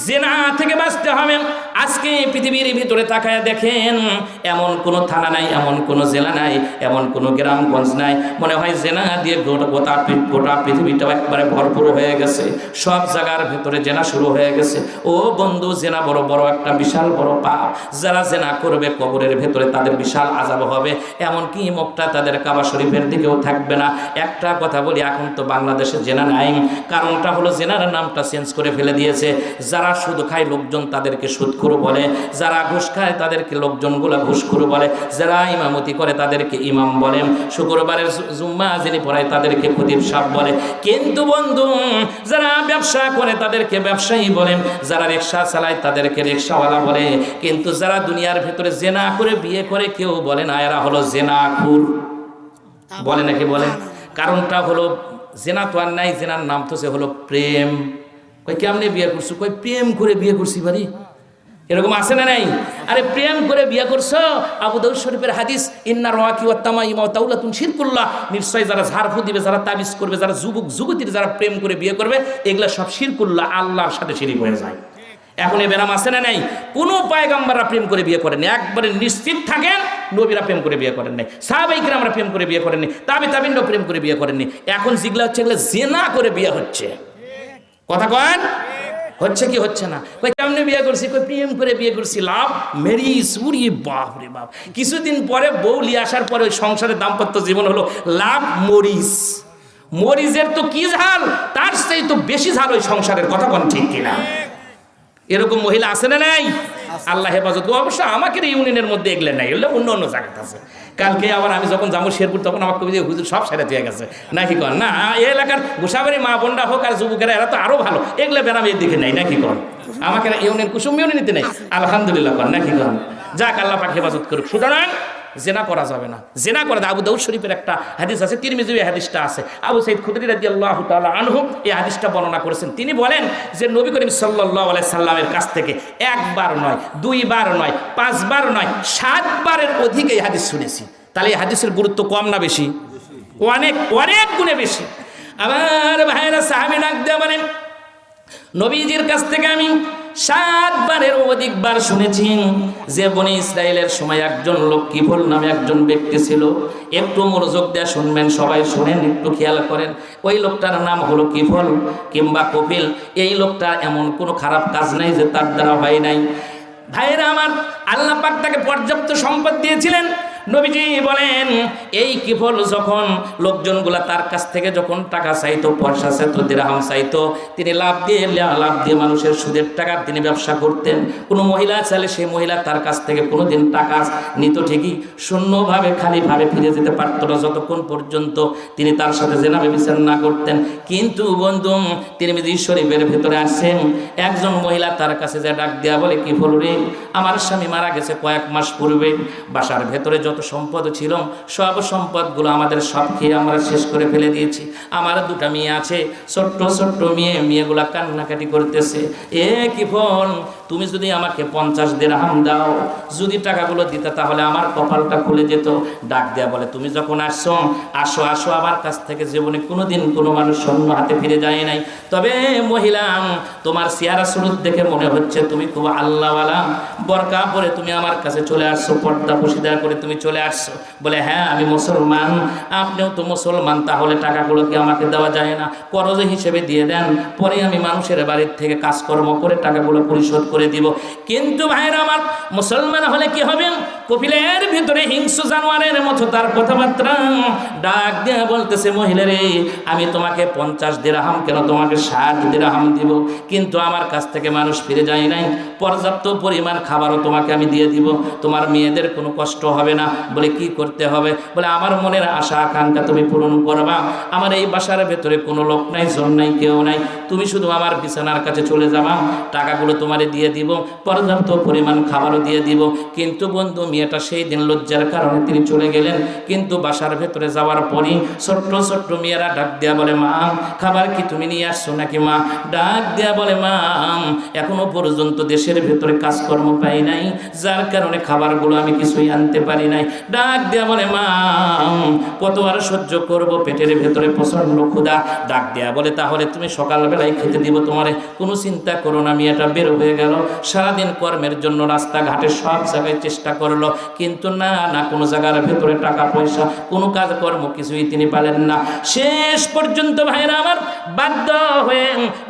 জিনা থেকে বাঁচতে হবে। আজকে পৃথিবীর ভিতরে তাকায় দেখেন, এমন কোনো থানা নাই, এমন কোনো জেলা নাই, এমন কোনো গ্রামগঞ্জ নাই, মনে হয় জেনা দিয়ে গোটা পৃথিবীটা একবারে ভরপুর হয়ে গেছে। সব জায়গার ভেতরে জেনা শুরু হয়ে গেছে। ও বন্ধু, জেনা বড় বড় একটা বিশাল বড় পাপ। যারা জেনা করবে কবরের ভেতরে তাদের বিশাল আযাব হবে, এমনকি মুখটা তাদের কাবা শরীফের দিকেও থাকবে না। একটা কথা বলি, এখন তো বাংলাদেশে জেনা নাই, কারণটা হলো জেনার নামটা চেঞ্জ করে ফেলে দিয়েছে। যারা সুদ খায় লোকজন তাদেরকে সুদখোর বলে, যারা ঘুষ খায় তাদেরকে লোকজনগুলো ঘুষখোর বলে, যারা ইমামতি করে তাদেরকে ইমাম বলে, শুক্রবারের জুম্মা যিনি পড়ায় তাদেরকে খতিব সাহেব বলে। কিন্তু বন্ধু, যারা ব্যবসা করে তাদেরকে ব্যবসায়ী বলে, যারা রিকশা চালায় তাদেরকে রিকশাওয়ালা বলে। কিন্তু যারা দুনিয়ার ভেতরে জেনা করে বিয়ে করে কেউ বলে না এরা হলো জেনাখুর, বলে নাকি বলেন? কারণটা হলো জেনা তো আর নাই, জেনার নাম তো সে হলো প্রেম। কই কেমনে বিয়ে করছো? কই প্রেম করে বিয়ে করছি বাড়ি। এরকম আছে না নাই? আরে প্রেম করে বিয়ে করছো, আবু দাউদ শরীফের হাদিস, ইন্না রাওয়াকি ওয়া তামাইমা ওয়া তাওলাতুন শিরকুল্লাহ, নিশ্চয় যারা ঝাড়ফু দিবে, যারা তাবিজ করবে, যারা যুবক যুবতীর যারা প্রেম করে বিয়ে করবে, এগুলা সব শিরকুল্লাহ, আল্লাহর সাথে শিরিক হয়ে যায়। এখন এ বেরাম আছে না নাই? কোনো পয়গম্বররা প্রেম করে বিয়ে করেনি, একবারে নিশ্চিত থাকেন নবীরা প্রেম করে বিয়ে করেন নাই, সাহাবায়ে কিরামরা প্রেম করে বিয়ে করেননি, তাবিনরা প্রেম করে বিয়ে করেননি। এখন যেগুলা হচ্ছে এগুলো জেনা করে বিয়ে হচ্ছে। কথা কন, হচ্ছে কি হচ্ছে না? কই কেমনে বিয়ে করছি? কই প্রেম করে বিয়ে করছি, লাভ মেরিস। উরি বাপ রে বাপ, কিছুদিন পরে বউ লিয়ে আসার পরে ওই সংসারের দাম্পত্য জীবন হলো লাভ মরিচ। মরিচের তো কি ঝাল, তার সেই তো বেশি ঝাল ওই সংসারের। কথা কন ঠিক কিনা? এরকম মহিলা আছে না নাই? আল্লাহ হেফাজত। অবশ্য আমাকে ইউনিয়নের মধ্যে এগুলো নাই, এগুলো অন্য অন্য জায়গাতে আছে। কালকে আবার আমি যখন যাবো শেরপুর, তখন আমার কবি যে হুজুর সব সেরে দিয়ে গেছে নাকি কন? না, এই এলাকার গোসাবাড়ি মা বোনরা হোক আর যুবকেরা, এরা তো আরো ভালো, এগুলো বেরাম এর দিকে নাই নাকি কন? আমাকে ইউনিয়ন কুসুম ইউনিয়নিতে নেই, আলহামদুলিল্লাহ কন নাকি কন? যাক, আল্লাহ পাক হেফাজত করুক। সুতরাং জেনা করা যাবে না, জেনা করা। আবু দাউদ শরীফের একটা হাদিস আছে, তিরমিজিতে এই হাদিসটা আছে। আবু সাঈদ খুদরি রাদিয়াল্লাহু তাআলা আনহু এই হাদিসটা বর্ণনা করেছেন। তিনি বলেন যে নবী করিম সাল্লাল্লাহু আলাইহি সাল্লামের কাছ থেকে একবার নয়, 2 বার নয়, 5 বার নয়, 7 বারের অধিক এই হাদিস শুনেছি। তাহলে এই হাদিসের গুরুত্ব কম না বেশি? অনেক অনেক গুণে বেশি। আমার ভাইরা সাহাবী ডাক দিয়ে বলেন, নবীজির কাছ থেকে আমি 7 বারের অধিকবার শুনেছি যে বনি ইসরায়েলের সময় একজন লোক কিফল নামে একজন ব্যক্তি ছিল। একটু মনোযোগ দিয়ে শুনবেন, সবাই শুনেন, একটু খেয়াল করেন। ওই লোকটার নাম হলো কিফল কিংবা কপিল। এই লোকটা এমন কোনো খারাপ কাজ নাই যে তার দ্বারা হয় নাই। ভাইরা আমার, আল্লাহ পাক তাকে পর্যাপ্ত সম্পদ দিয়েছিলেন। নবীজি বলেন, এই কিফল যখন লোকজনগুলা তার কাছ থেকে যখন টাকা চাইতো, পয়সা চাইতো, দিরহাম চাইতো, তিনি লাভ দিয়ে মানুষের সুদের টাকা তিনি ব্যবসা করতেন। কোনো মহিলা চাইলে সেই মহিলা তার কাছ থেকে কোনোদিন টাকা নিত ঠিকই, শূন্যভাবে খালিভাবে ফিরে যেতে পারত না, যতক্ষণ পর্যন্ত তিনি তার সাথে জেনা ব্যভিচার না করতেন। কিন্তু বন্ধু, তিরমিজি শরীফের ভেতরে আসেন, একজন মহিলা তার কাছে যা ডাক দেয়া বলে, কিফল রে, আমার স্বামী মারা গেছে কয়েক মাস পূর্বে, বাসার ভেতরে যত সম্পদ ছিল সব সম্পদগুলো আমাদের সব খেয়ে আমরা শেষ করে ফেলে দিয়েছি। আমার 2টা মেয়ে আছে, ছোট্ট ছোট্ট মেয়েগুলা কান্নাকাটি করতেছে। এ কিফল, তুমি যদি আমাকে 50 দিরহাম দাও, যদি টাকাগুলো দিতে তাহলে আমার কপালটা খুলে যেত। ডাক দেয়া বলে, তুমি যখন আসছো, আসো আসো, আমার কাছ থেকে জীবনে কোনোদিন কোনো মানুষ শূন্য হাতে ফিরে যায় নাই। তবে মহিলা, তোমার চেহারা সুরত দেখে মনে হচ্ছে তুমি খুব আল্লাহওয়ালা। বরকা পরে তুমি আমার কাছে চলে আসছো, পর্দা পশিদার করে তুমি চলে আসছো। বলে, হ্যাঁ আমি মুসলমান, আপনিও তো মুসলমান, তাহলে টাকাগুলো কি আমাকে দেওয়া যায় না? করজ হিসেবে দিয়ে দেন, পরে আমি মানুষের বাড়ির থেকে কাজকর্ম করে টাকাগুলো পরিশোধ করে দিব। কিন্তু ভাইরা আমার, মুসলমান হলে কি হবে? কপিলের ভিতরে হিংস্র জানোয়ারের মতো তার কথাবার্তা। ডাক দিয়ে বলতেছে, মহিলা রে, আমি তোমাকে 50 দিরহাম কেন, তোমাকে 60 দিরহাম দিব, কিন্তু আমার কাছ থেকে মানুষ ফিরে যায় নাই। পর্যাপ্ত পরিমাণ খাবারও তোমাকে আমি দিয়ে দিব, তোমার মেয়েদের কোনো কষ্ট হবে না। বলে, কি করতে হবে? বলে, আমার মনের আশা আকাঙ্ক্ষা তুমি পূরণ করবা। আমার এই বাসার ভেতরে কোনো লোক নাই, জন নাই, কেউ নাই, তুমি শুধু আমার বিছানার কাছে চলে যাবা, টাকাগুলো তোমারে দিয়ে দিব, পর্যাপ্ত পরিমাণ খাবারও দিয়ে দিব। কিন্তু বন্ধু, মেয়েটা সেই দিন লজ্জার কারণে তিনি চলে গেলেন। কিন্তু বাসার ভেতরে যাওয়ার পরই ছোট্ট ছোট্ট মেয়েরা ডাক দেয়া বলে, মা খাবার কি তুমি নিয়ে আসছো নাকি? মা ডাক দেয়া বলে, মা এখনো পর্যন্ত দেশের ভেতরে কাজকর্ম পাই নাই, যার কারণে খাবারগুলো আমি কিছুই আনতে পারি নাই। ডাক দেয়া বলে, মা কত আর সহ্য করব, পেটের ভেতরে প্রচন্ড ক্ষুধা। ডাক দেয়া বলে, তাহলে তুমি সকালবেলায় খেতে দিব তোমারে, কোনো চিন্তা করো না। মেয়েটা বের হয়ে গেল, সারাদিন কর্মের জন্য রাস্তাঘাটে সব জায়গায় চেষ্টা করলো, কিন্তু না না, কোনো জায়গার ভেতরে টাকা পয়সা, কোনো কাজকর্ম কিছুই তিনি পালেন না। শেষ পর্যন্ত ভাইরা আমার বাধ্য হয়ে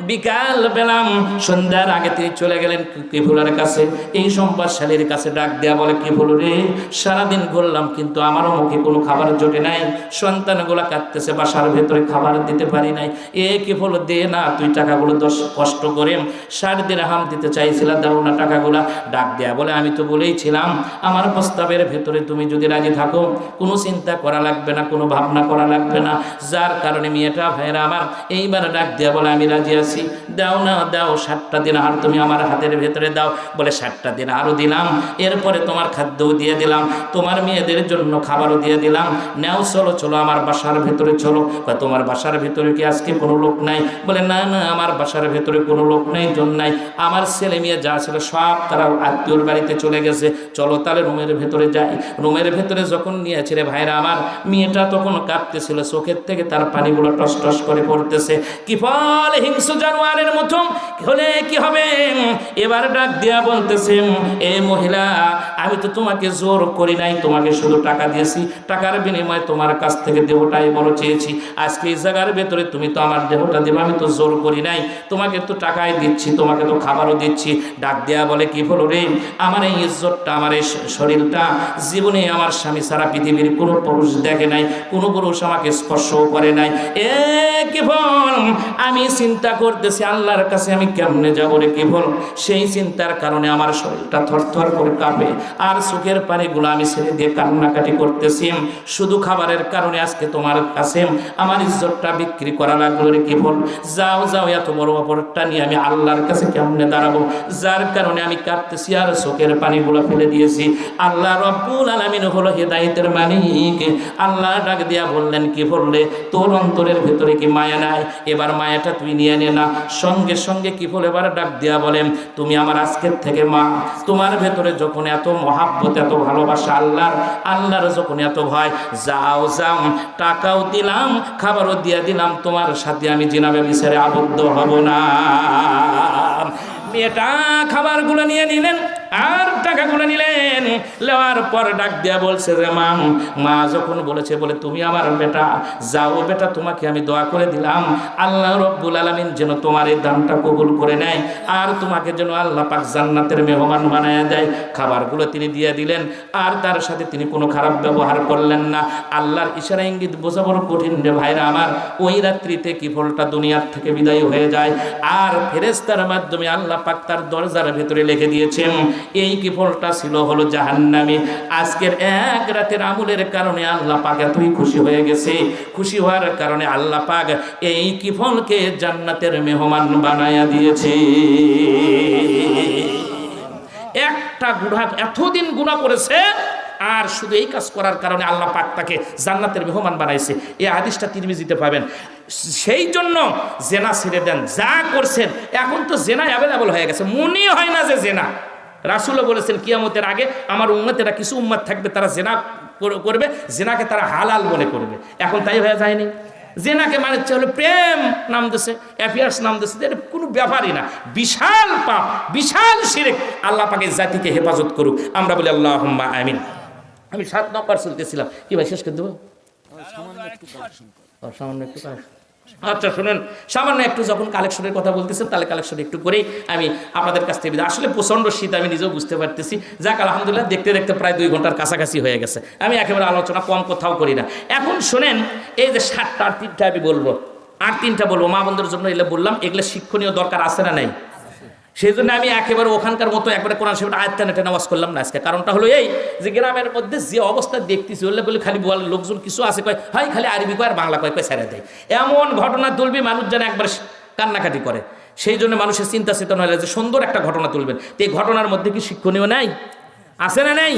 বিকাল বেলাম সন্ধ্যার আগে তিনি চলে গেলেন কিফুলের কাছে, এই সম্পদশালীর কাছে। ডাক দেয়া বলে, কিফুল রে, সারাদিন ঘুরলাম কিন্তু আমারও মুখে কোনো খাবার জোটে নাই, সন্তানগুলো কাঁদতেছে, বাসার ভেতরে খাবার দিতে পারি নাই। এ কিফুল, দে না, তুই টাকাগুলো 10 কষ্ট করে 60 দিরহাম দিতে চাইছিলা, দাও না টাকাগুলা। ডাক দেয়া বলে, আমি তো বলেইছিলাম আমার প্রস্তাবের ভেতরে তুমি যদি রাজি থাকো, কোনো চিন্তা করা লাগবে না, কোনো ভাবনা করা লাগবে না। যার কারণে মেয়েটা ভাইরা আমার এইবার ডাক দেয়া বলে, আমি রাজি আছি, দাও না দাও, 60টা দিনার তুমি আমার হাতের ভেতরে দাও। বলে, 60টা দিনারও দিলাম, এরপরে তোমার খাদ্যও দিয়ে দিলাম, তোমার মেয়েদের জন্য খাবারও দিয়ে দিলাম, নাও চলো চলো আমার বাসার ভেতরে চলো। তোমার বাসার ভেতরে কি আজকে কোনো লোক নাই? বলে, না না, আমার বাসার ভেতরে কোনো লোক নাই, জন নাই, আমার ছেলে মেয়ে যা ছিল সব তারা আত্মীয়র বাড়িতে চলে গেছে, চলো তাহলে রুমের ভেতরে যাই। রুমের ভেতরে যখন নিয়েছে রে ভাইরা আমার, মেয়েটা তখন কাঁপতেছিল, চোখের থেকে তার পানিগুলো টস টস করে পড়তেছে। কি ফল হিংস্র জানোয়ারের মতো হলে কি হবে? এবার ডাক দিয়া বলতেছে, এ মহিলা, আমি তো তোমাকে জোর করি নাই, তোমাকে শুধু টাকা দিয়েছি, টাকার বিনিময়ে তোমার কাছ থেকে দেহটাই বড় চেয়েছি। আজকে এই জায়গার ভেতরে তুমি তো আমার দেহটা দেবে, আমি তো জোর করি নাই, তোমাকে তো টাকাই দিচ্ছি, তোমাকে তো খাবারও দিচ্ছি। ডাক দেয়া বলে, কি হলো রে, আমার এই ইজ্জতটা, আমার এই শরীরটা জীবনে আমার স্বামী সারা পৃথিবীর কোনো পুরুষ দেখে নাই, কোনো পুরুষ আমাকে স্পর্শও করে নাই। এ কেবল আমি চিন্তা করতেছি আল্লাহর কাছে আমি কেমনে যাবো রে কেবল, সেই চিন্তার কারণে আমার শরীরটা থরথর করে কাঁপে, আর চোখের পানিগুলো আমি ছেড়ে দিয়ে কান্নাকাটি করতেছি। শুধু খাবারের কারণে আজকে তোমার কাছে আমার ইজ্জতটা বিক্রি করা লাগলো রে কেবল। যাও যাও, এত বড় অপরাধটা নিয়ে আমি আল্লাহর কাছে কেমনে দাঁড়াবো? যার কারণে আমি কাঁদতেছি আর চোখের পানিগুলো ফেলে দিয়েছি। আল্লাহ রব্বুল আলামিন হলো হেদায়েতের মালিক। আল্লাহ ডাক দিয়া বললেন, কি বললে, তোর অন্তরের ভেতরে কি মায়া নাই? এবার মায়াটা তুই নিয়ে নে না। সঙ্গে সঙ্গে কি বলে, এবার ডাক দিয়া বলেন, তুমি আমার আজকের থেকে মা, তোমার ভেতরে যখন এত মহাব্বত, এত ভালোবাসা আল্লাহর যখন এত ভয়, যাও যাও, টাকাও দিলাম, খাবারও দিয়ে দিলাম, তোমার সাথে আমি জিনাবে বিচারে আবদ্ধ হব না। মেয়েটা খাবারগুলো নিয়ে নিলেন আর টাকাগুলো নিলেন। নেওয়ার পর ডাক দিয়া বলছে যে, মা যখন বলেছে, বলে, তুমি আমার বেটা, যাও বেটা, তোমাকে আমি দোয়া করে দিলাম, আল্লাহ রব্বুল আলামিন যেন তোমার এই দানটা কবুল করে নেয়, আর তোমাকে যেন আল্লাহ পাক জান্নাতের মেহমান বানায়া দেয়। খাবারগুলো তিনি দিয়ে দিলেন, আর তার সাথে তিনি কোনো খারাপ ব্যবহার করলেন না। আল্লাহর ইশারা ইঙ্গিত বোঝা বড় কঠিন রে ভাইরা আমার। ওই রাত্রিতে কি ফলটা দুনিয়ার থেকে বিদায় হয়ে যায়, আর ফেরেশতার মাধ্যমে আল্লাহ পাক তার দরজার ভেতরে লিখে দিয়েছেন, এই কি ফলটা ছিল হলো জাহান্নামী। আজকের এক রাতের আমলের কারণে আল্লাহ পাক এতই খুশি হয়ে গেছে, খুশি হওয়ার কারণে আল্লাহ পাক এই কি ফলকে জান্নাতের মেহমান বানায়া দিয়েছে। একটা গুনাহ, এতদিন গুনাহ করেছে, আর শুধু এই কাজ করার কারণে আল্লাহ পাক তাকে জান্নাতের মেহমান বানাইছে। এই হাদিসটা তিরমিজিতে পাবেন। সেই জন্য জেনা ছেড়ে দেন, যা করছেন। এখন তো জেনা অ্যাভেলেবল হয়ে গেছে, মনে হয় না যে জেনা। রাসূলও বলেছেন কিয়ামতের আগে আমার উম্মতেরা কিছু উম্মত থাকবে, তারা জেনা করবে, জেনাকে তারা হালাল মনে করবে। এখন তাই হয়ে যায়নি। জেনাকে মানে হলো প্রেম নাম দিয়েছে, অ্যাফেয়ার্স নাম দিয়েছে, এটা কোনো ব্যাপারই না, বিশাল পাপ, বিশাল শিরক। আল্লাহ পাকের জাতিকে হেফাজত করুক, আমরা বলি আল্লাহুম্মা আমিন। আমি 7 নম্বর চলতেছিলাম, কি ভাই শেষ করে দেবো? সামান্য একটু আচ্ছা শুনেন, সামান্য একটু যখন কালেকশনের কথা বলতেছেন, তাহলে কালেকশন একটু করেই আমি আপনাদের কাছ থেকে আসলে প্রচণ্ড শীত আমি নিজেও বুঝতে পারতেছি। যাক আলহামদুলিল্লাহ, দেখতে দেখতে প্রায় 2 ঘন্টার কাছাকাছি হয়ে গেছে। আমি একেবারে আলোচনা কম কোথাও করি না। এখন শোনেন, এই যে 7টা আর 3টা আমি বলবো, আর 3টা বলবো মা বন্ধুর জন্য। এগুলো বললাম, এগুলো শিক্ষণীয় দরকার আছে না নাই? সেই জন্য আমি একেবারে ওখানকার মতো একবারে কোরআন শরীফ আয়াত টেনে নামাজ করলাম না আজকে। কারণটা হলো এই যে গ্রামের মধ্যে যে অবস্থা দেখতেছি, বলে খালি বল লোকজন কিছু আছে কয়, হয় খালি আরবি কয় আর বাংলা কয় ছেড়ে দেয়। এমন ঘটনা তুলবি মানুষ যেন একবার কান্নাকাটি করে। সেই জন্য মানুষের চিন্তা চেতনা হলে যে সুন্দর একটা ঘটনা তুলবেন, তো এই ঘটনার মধ্যে কি শিক্ষণীয় নাই? আছে না নাই?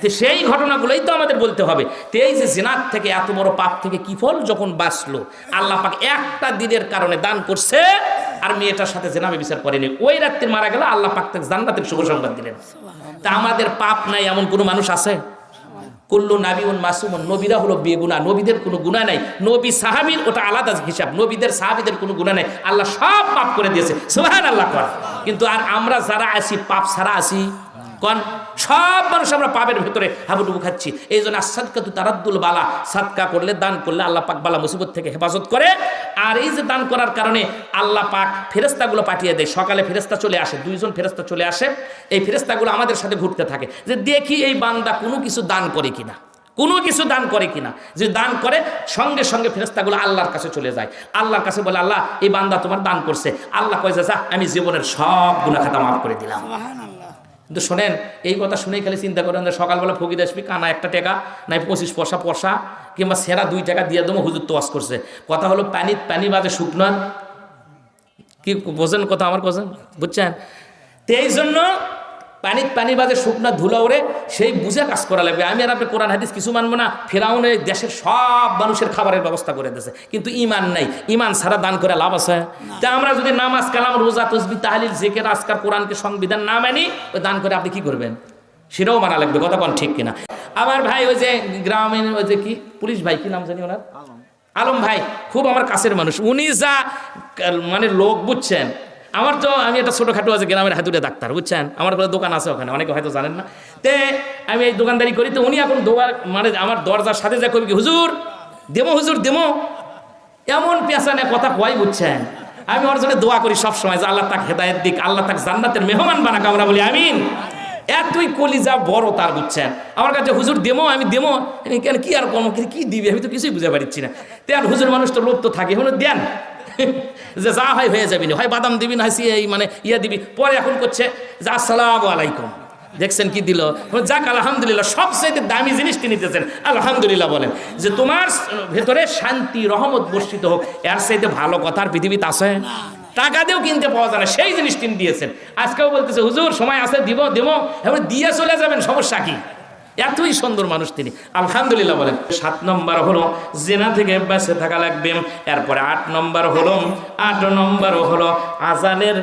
তো সেই ঘটনাগুলোই তো আমাদের বলতে হবে। তো এই যে জিনাত থেকে, এত বড় পাপ থেকে কি ফল যখন বাঁচলো, আল্লাহ পাক একটা দিনের কারণে দান করছে, আর মেয়েটার সাথে জেনাবে বিচার করেনি, ওই রাত্রে মারা গেল, আল্লাহ পাক তাকে জান্নাতের শুভ সংবাদ দিলেন। তা আমাদের পাপ নাই এমন কোনো মানুষ আছে? কুল্লু নাবিউন মাসুমুন, নবীরা হলো বেগুনা, নবীদের কোনো গুনাহ নাই। নবী সাহাবীর ওটা আলাদা হিসাব, নবীদের সাহাবীদের কোনো গুনাহ নাই, আল্লাহ সব পাপ করে দিয়েছে। সুবহানাল্লাহ কর। কিন্তু আর আমরা যারা আছি পাপ ছাড়া আছি, কোন সব মানুষ আমরা পাপের ভেতরে হাবুডুবু খাচ্ছি। এই জন্য আসাদকাতু তারাদ্দুল বালা, সাদকা করলে, দান করলে আল্লাহ পাক বালা মুসিবত থেকে হেফাজত করে। আর এই যে দান করার কারণে আল্লাহ পাক ফেরেশতাগুলো পাঠিয়ে দেয়। সকালে ফেরেশতা চলে আসে, 2 জন ফেরেশতা চলে আসে। এই ফেরেশতাগুলো আমাদের সাথে ঘুরতে থাকে যে দেখি এই বান্দা কোনো কিছু দান করে কিনা, কোনো কিছু দান করে কিনা। যে দান করে, সঙ্গে সঙ্গে ফেরেশতাগুলো আল্লাহর কাছে চলে যায়। আল্লাহর কাছে বলে, আল্লাহ এই বান্দা তোমার দান করছে। আল্লাহ কয় যা, আমি জীবনের সব গুনাহ খাতা মাফ করে দিলাম। কিন্তু শোনেন, এই কথা শুনেই খালি চিন্তা করেন যে সকালবেলা ফকির আসবি, কানা 1 টাকা নাই 25 পয়সা কিংবা সেরা 2 টাকা দিয়ে দেবো, হুজুর তো ওয়াজ করছে। কথা হলো পানি বাজে শুকনো, কি বোঝেন কথা আমার, কথা বুঝছেন? তো এই জন্য পানি বাজে শুকনা ধুলা ওরে, সেই বুঝে কাজ করা লাগবে। আমি আর আপনি কোরআন হাদিস কিছু মানবো না। ফেরাউন দেশের সব মানুষের খাবারের ব্যবস্থা করে দিয়েছে, কিন্তু ইমান নাই। ইমান ছাড়া দান করে লাভ আছে? তা আমরা যদি নামাজ কালাম রোজা তসবিহ তাহলিল জিকির আজকার কোরআনকে সংবিধান না মানি, ওই দান করে আপনি কি করবেন? সেটাও মানা লাগবে। কথা কোন ঠিক কিনা? আবার ভাই ওই যে গ্রামীণ ওই যে কি পুলিশ ভাই, কি নাম জানি ওনার, আলম ভাই, খুব আমার কাছের মানুষ। উনি যা মানে লোক, বুঝছেন, আমার তো আমি একটা ছোটোখাটো আছে গ্রামের হাতুড়ে ডাক্তার, বুঝছেন, আমার কোনো দোকান আছে ওখানে, অনেকে হয়তো জানেন না। তে আমি এই দোকানদারি করি। তো উনি এখন মানে আমার দরজার সাথে যা কবি, হুজুর দেমো, হুজুর দেমো, এমন পেঁচানে কথা কয়, বুঝছেন। আমি ওর জন্য দোয়া করি সবসময় যে আল্লাহ তাকে হেদায়েত দিক, আল্লাহ তাকে জান্নাতের মেহমান বানাক, আমরা বলি আমিন। এতই কলিজা বড় তার, বুঝছেন। আমার কাছে হুজুর দেমো, আমি দেমো, কেন কি আর কম কি দিবি, আমি তো কিছুই বুঝতে পারছি না। তেন হুজুর মানুষ তো লোভ তো থাকে, এখন দেন যে যা হয় হয়ে যাবি না, হয় বাদাম দিবি না, মানে ইয়া দিবি। পরে এখন করছে যে আসসালামু আলাইকুম, দেখছেন কি দিল, যাক আলহামদুলিল্লাহ, সবচেয়ে দামি জিনিস তিনি দিয়েছেন, আলহামদুলিল্লাহ বলেন। যে তোমার ভেতরে শান্তি রহমত বর্ষিত হোক, এর চাইতে ভালো কথা আর পৃথিবীতে আছে? টাকা দিয়েও কিনতে পাওয়া যায় না, সেই জিনিস তিনি দিয়েছেন। আজকেও বলতেছে হুজুর সময় আছে, দিব দেবো, এবার দিয়ে চলে যাবেন, সমস্যা কি? এতই সুন্দর মানুষ তিনি, আলহামদুলিল্লাহ বলেন। 7 নম্বর হলো জিনা থেকে বেঁচে থাকা লাগবে। এরপরে 8 নম্বর হলো আজানের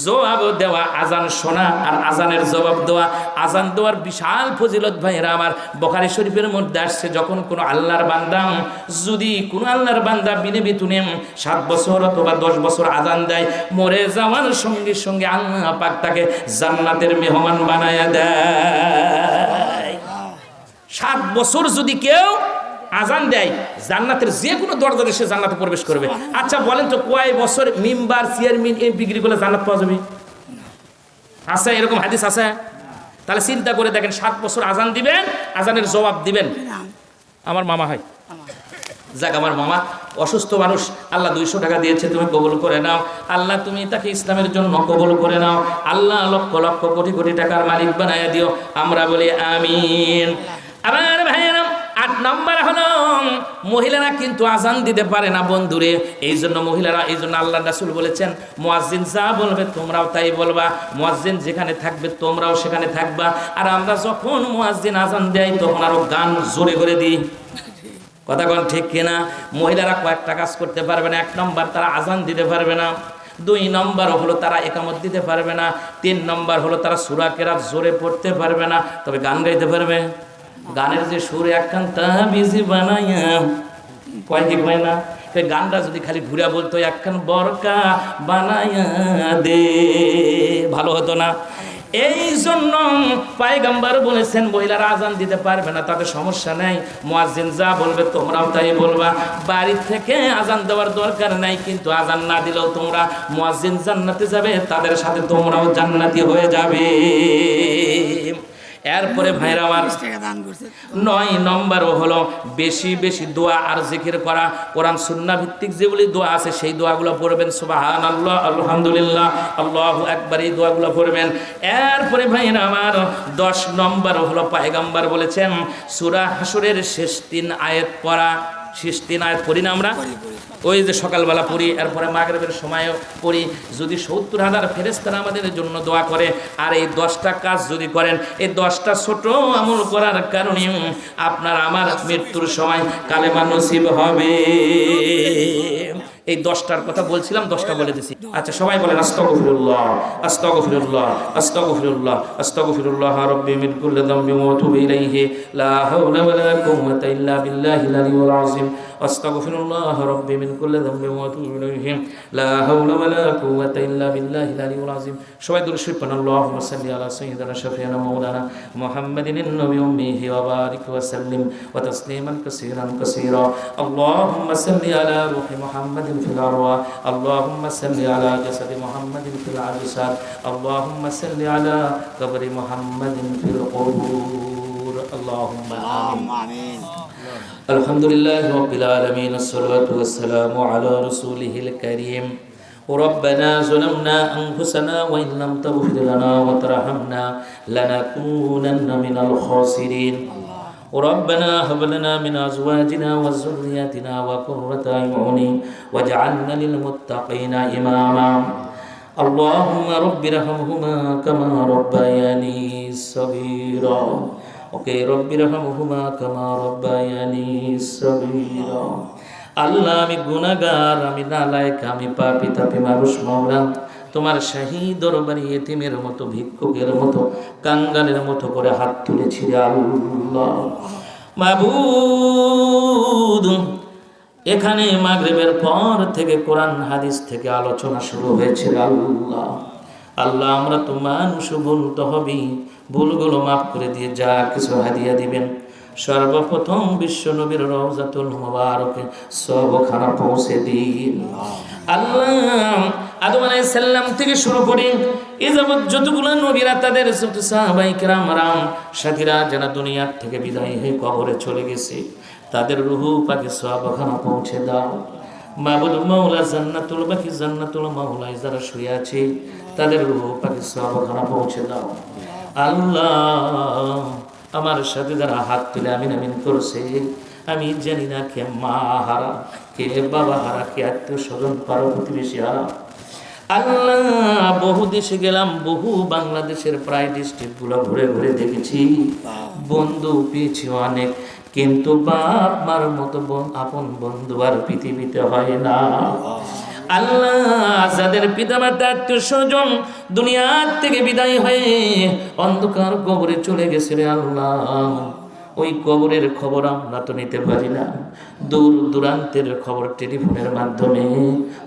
জবাব দেওয়া, আজান শোনা আর আজানের জবাব দেওয়া। আজান দেওয়ার বিশাল ফজিলত ভাইরা আমার, বুখারী শরীফের মধ্যে আসছে, যখন কোনো আল্লাহর বান্দা, যদি কোনো আল্লাহর বান্দা বিনে বিতুনে 7 বছর অথবা 10 বছর আজান দেয়, মরে যাওয়ার সঙ্গে সঙ্গে আল্লাহ পাক তাকে জান্নাতের মেহমান বানায়া দেয়। 7 বছর যদি কেউ আজান দেয়, জান্নাতের যে কোনো দরজা দিয়ে সে জান্নাতে প্রবেশ করবে। আচ্ছা বলেন তো, কয় বছর মেম্বার চেয়ারম্যান এমপি গিরি করলে জান্নাত পাওয়া যাবে? আছে এরকম হাদিস আছে? তাহলে চিন্তা করে দেখেন, 7 বছর আজান দিবেন, আজানের জবাব দিবেন। আমার মামা হয়, যাক আমার মামা অসুস্থ মানুষ, আল্লাহ 200 টাকা দিয়েছে, তুমি কবুল করে নাও। আল্লাহ তুমি তাকে ইসলামের জন্য কবুল করে নাও। আল্লাহ লক্ষ লক্ষ কোটি কোটি টাকার মালিক বানায়া দিও, আমরা বলি আমিন। আমার ভাইয়েরা 8 নাম্বার হলো মহিলারা কিন্তু আজান দিতে পারে না বন্ধুরে। এই জন্য আল্লাহ রাসূল বলেছেন মুয়াজ্জিন যা বলবে তোমরাও তাই বলবা, মুয়াজ্জিন যেখানে থাকবে তোমরাও সেখানে থাকবা। আর আমরা যখন মুয়াজ্জিন আজান দেয় তখন আরো গান জোরে করে দিই, কথা কোন ঠিক কিনা? মহিলারা কয়েকটা কাজ করতে পারবে না। 1 নম্বর তারা আজান দিতে পারবে না, 2 নম্বর হলো তারা একামত দিতে পারবে না, 3 নম্বর হলো তারা সূরা কেরাত জোরে পড়তে পারবে না, তবে গান গাইতে পারবে। গানের যে সুর একখান তাবিজি বানাইয়া কয় কি কয় না, গানটা যদি খালি ঘুরে বলতো একখান বরকা বানাইয়া দে, ভালো হতো না? এই জন্য পয়গম্বর বলেছেন মহিলারা আজান দিতে পারবে না, তাদের সমস্যা নেই, মুয়াজ্জিন যা বলবে তোমরাও তাই বলবা। বাড়ি থেকে আজান দেওয়ার দরকার নাই, কিন্তু আজান না দিলেও তোমরা মুয়াজ্জিন জান্নাতে যাবে, তাদের সাথে তোমরাও জান্নাতি হয়ে যাবে। এরপরে ভাইরা আমার 9 নম্বর হলো বেশি বেশি দোয়া আর জিকির করা। কোরআন সুন্নাহ ভিত্তিক যেগুলি দোয়া আছে সেই দোয়াগুলো পড়বেন, সুবহানাল্লাহ, আলহামদুলিল্লাহ, আল্লাহু আকবার, এই দোয়াগুলো পড়বেন। এরপরে ভাইরা আমার 10 নম্বর হলো পয়গম্বর বলেছেন সূরা হাসরের শেষ 3 আয়াত পড়া। শেষ 3 আয়াত পড়ি না আমরা, ওই যে সকালবেলা পড়ি, এরপরে মাগরিবের সময়ও পড়ি। যদি 70,000 ফেরেশতারা আমাদের জন্য দোয়া করে, আর এই 10টা কাজ যদি করেন, এই 10টা ছোট আমল করার কারণে আপনার আমার মৃত্যুর সময় কালেমা নসিব হবে। এই 10টার কথা বলছিলাম, 10টা বলে দিছি। আচ্ছা সবাই বলেন আস্তাগফিরুল্লাহ, আস্তাগফিরুল্লাহ, আস্তাগফিরুল্লাহ, আস্তাগফিরুল্লাহ রাব্বি মিন কুল্লি যামবিন ওয়া আতুবু ইলাইহি, লা হাওলা ওয়া লা কুওয়াতা ইল্লা বিল্লাহিল আলিয়্যিল আযীম। আস্তাগফিরুল্লাহ রাব্বি মিন কুল্লি যামবিন ওয়া আতুবু ইলাইহি, লা হাওলা ওয়া লা কুওয়াতা ইল্লা বিল্লাহিল আলিয়্যিল আযীম। সবাই দরুদ শরীফ পড়ুন। আল্লাহুম্মা সাল্লি আলা সাইয়্যিদিনা শাফিঈনা মাওলানা মুহাম্মাদিন নবী উম্মিহি ওয়া বারিক ওয়া সাল্লিম ওয়া তাসলিমান কাসীরান কাসীরা। আল্লাহুম্মা সাল্লি আলা রূহি মুহাম্মাদিন في الأرواح، اللهم صل على جسد محمد في الأجساد، اللهم صل على قبر محمد في القبور، اللهم آمين. الحمد لله رب العالمين، الصلاة والسلام على رسوله الكريم. ربنا ظلمنا أنفسنا وإن لم تغفر لنا وترحمنا لنكونن من الخاسرين. ربنا هب لنا من أزواجنا وذرياتنا وقرة أعين واجعلنا للمتقين إماما. اللهم رب ارحمهما كما ربياني صغيرا. ওকে রব্বি রহমহুমা কামা রব্বায়ানি সগীরা। আল্লাহ আমি গুনাহগার, আমি নালায়েক, আমি পাপী তাপী মানুষ। মাওলা তোমার শাহী দরবারে এতিমের মতো, ভিক্ষুকের মতো, কাঙ্গালের মতো করে হাত তুলেছি আল্লাহ। মাবুদ এখানে মাগরিবের পর থেকে কোরআন হাদিস থেকে আলোচনা শুরু হয়েছে আল্লাহ। আল্লাহ আমরা তো মানুষ, ভুল তো হবেই, ভুলগুলো মাফ করে দিয়ে যা কিছু হাদিয়া দিবেন সর্বপ্রথম বিশ্ব নবীর রওজাতুল মুবারকে সবখানা পৌঁছে দিন আল্লাহ। আদম আলাইহিস সালাম থেকে শুরু করে এই যাবত যতগুলো নবীরা তাদের সাহাবায়ে কেরামরা সাথীরা যারা দুনিয়ার থেকে বিদায় হয়ে কবরে চলে গেছে, তাদের রূহ পাকে সবখানা পৌঁছে দাও মাবুদ। মাওলা জান্নাতুল বাকি, জান্নাতুল মাওলায় যারা শুয়ে আছে তাদের রূহ পাকে সবখানা পৌঁছে দাও আল্লাহ। আমার সাথে যারা হাত তুলে আমিন আমিন করছে, আমি জানি না কে মা হারা, কে বাবা হারা, কে আত্মীয় স্বজন পাড়া প্রতিবেশী হারা আল্লাহ। বহু দেশে গেলাম, বহু বাংলাদেশের প্রায় ডিস্ট্রিক্টগুলো ঘুরে ঘুরে দেখেছি, বন্ধু পেয়েছি অনেক, কিন্তু বাপ মার মতো আপন বন্ধু আর পৃথিবীতে হয় না আল্লাহ। যাদের পিতামাতা আত্মীয় স্বজন দুনিয়ার থেকে বিদায় হয়ে অন্ধকার কবরে চলে গেছে রে আল্লাহ, ওই কবরের খবর আমরা তো নিতে পারি না। দূর দূরান্তের খবর টেলিফোনের মাধ্যমে,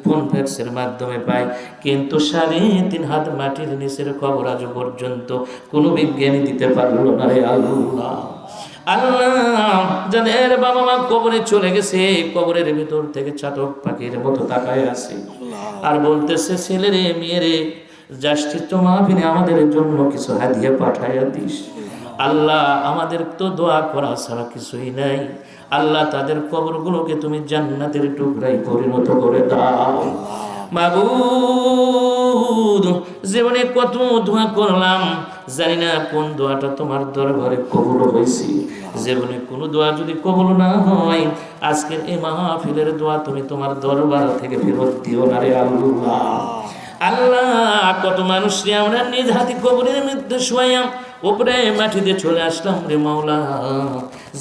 ফোন ফ্যাক্সের মাধ্যমে পাই, কিন্তু 3.5 হাত মাটির নিচের খবর আজ পর্যন্ত কোনো বিজ্ঞানী দিতে পারল না রে আল্লাহ। আল্লাহ যাদের বাবা মা কবরে চলে গেছে, কবরের ভিতর থেকে চাতক পাখির মতো তাকায় আছে আর বলতেছে, ছেলেরে মেয়েরে জাস্টিত মাহফিলে আমাদের জন্য কিছু হাদিয়া পাঠাইয়া দিস আল্লাহ। আমাদের তো দোয়া করা ছাড়া কিছুই নাই আল্লাহ। তাদের কবরগুলোকে তুমি জান্নাতের টুকরায় পরিণত করে দাও মাবুদ। জীবনে কত দোয়া করলাম, জানি না কোন দোয়াটা তোমার দরবারে কবুল হয়েছে। জীবনে কোনো দোয়া যদি কবুল না হয়, আজকের এই মাহফিলের দোয়া তুমি তোমার দরবার থেকে ফেরত দিও না রে আল্লাহ। আল্লাহ, কত মানুষ রে আমরা নিজ হাতে কবরের মধ্যে শোয়াইয়াম, উপরে মাটিতে চলে আসলাম রে মাওলা।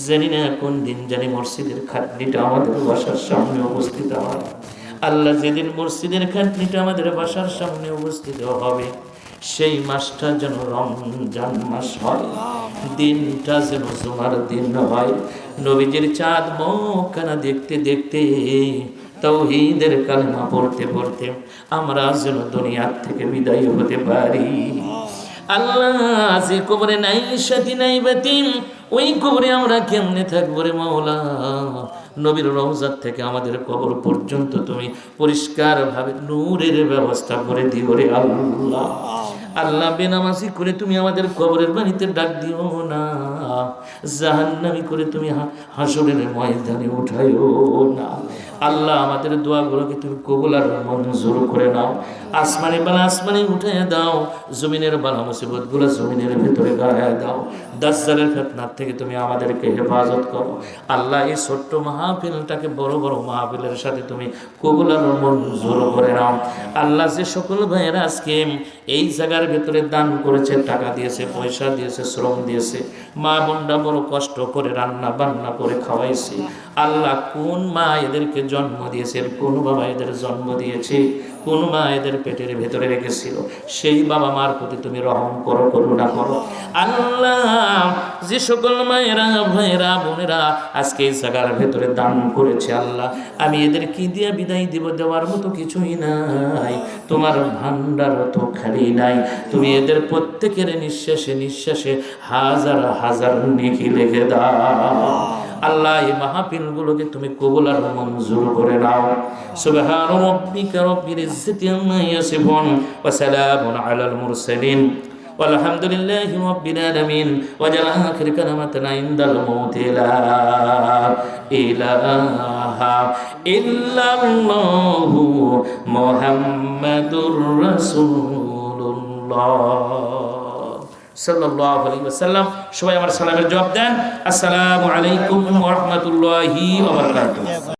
জানি না কোন দিন জানি মসজিদের খাটনিটা আমাদের বাসার সামনে উপস্থিত হয়। আল্লাহ, যেদিন মসজিদের খাটনিটা আমাদের বাসার সামনে উপস্থিত হবে, সেই মাসটা যেন রমজান মাস হয়, দিনটা যেন জুমার দিন হয়। নবীজির চাঁদ মুখখানা দেখতে দেখতে, তাওহীদের কালেমা পড়তে পড়তে আমরা যেন দুনিয়ার থেকে বিদায় হতে পারি। আল্লাহ, যে কবরে নাই সাথী নাই বাতিম, ওই কবরে আমরা কেমনে থাকবো রে মাওলা? নবীর রওজার থেকে আমাদের কবর পর্যন্ত তুমি পরিষ্কার ভাবে নূরের ব্যবস্থা করে দিও রে আল্লাহ। আল্লাহ, বেনামাজি করে তুমি আমাদের কবরের বাড়িতে ডাক দিও না, জাহান্নামী করে তুমি হাসরের ময়দানে উঠাইও না। আল্লাহ, আমাদের দোয়াগুলোকে তুমি কবুল আর মঞ্জুর করে নাও। আসমানে বালা আসমানে উঠাইয়া দাও, জমিনের বালা মুসিবত গুলো জমিনের ভেতরে গাড়াইয়া দাও। দাজ্জালের ফিতনার থেকে তুমি আমাদেরকে হেফাজত করো। আল্লাহ, এই ছোট্ট মাহফিলটাকে বড় বড় মাহফিলের সাথে তুমি কবুল আর মঞ্জুর করে নাও। আল্লাহ, যে সকল ভাইয়েরা আজকে এই জায়গার ভেতরে দান করেছে, টাকা দিয়েছে, পয়সা দিয়েছে, শ্রম দিয়েছে, মা বোনরা বড় কষ্ট করে রান্না বান্না করে খাওয়াইছে। আল্লাহ, কোন মা এদেরকে জন্ম দিয়েছে, কোন বাবা এদের জন্ম দিয়েছে, কোন মা এদের পেটের ভেতরে রেখেছিল, সেই বাবা মার প্রতি তুমি রহম করো, করুণা করো। আল্লাহ, যে সকল মায়েরা ভাইয়েরা বোনেরা আজকে এই জায়গার ভেতরে দান করেছে, আল্লাহ, আমি এদের কি দিয়ে বিদায় দিব? দেওয়ার মতো কিছুই নাই, তোমার ভান্ডার তো খালি নাই। তুমি এদের প্রত্যেকের নিঃশ্বাসে নিঃশ্বাসে হাজার হাজার নেকি লিখে দাও। আল্লাহ, এই মাহফিলগুলোকে তুমি কবুল আর মঞ্জুর করে নাও। সুবহান রাব্বিকা রাব্বিল ইজ্জাতি আম্মা ইয়াসিফুন ওয়া সালামুন আলাল মুরসালিন ওয়ালহামদুলিল্লাহি রাব্বিল আলামিন। ওয়া জাআলা আখির কালামাতিনা ইনদাল মাউতি লা ইলাহা ইল্লাল্লাহু মুহাম্মাদুর রাসূলুল্লাহ সাল্লাল্লাহু আলাইহি ওয়াসাল্লাম। সবাই আমার সালামের জবাব দেন। আসসালামু আলাইকুম ওয়া রাহমাতুল্লাহি ওয়া বারাকাতুহু।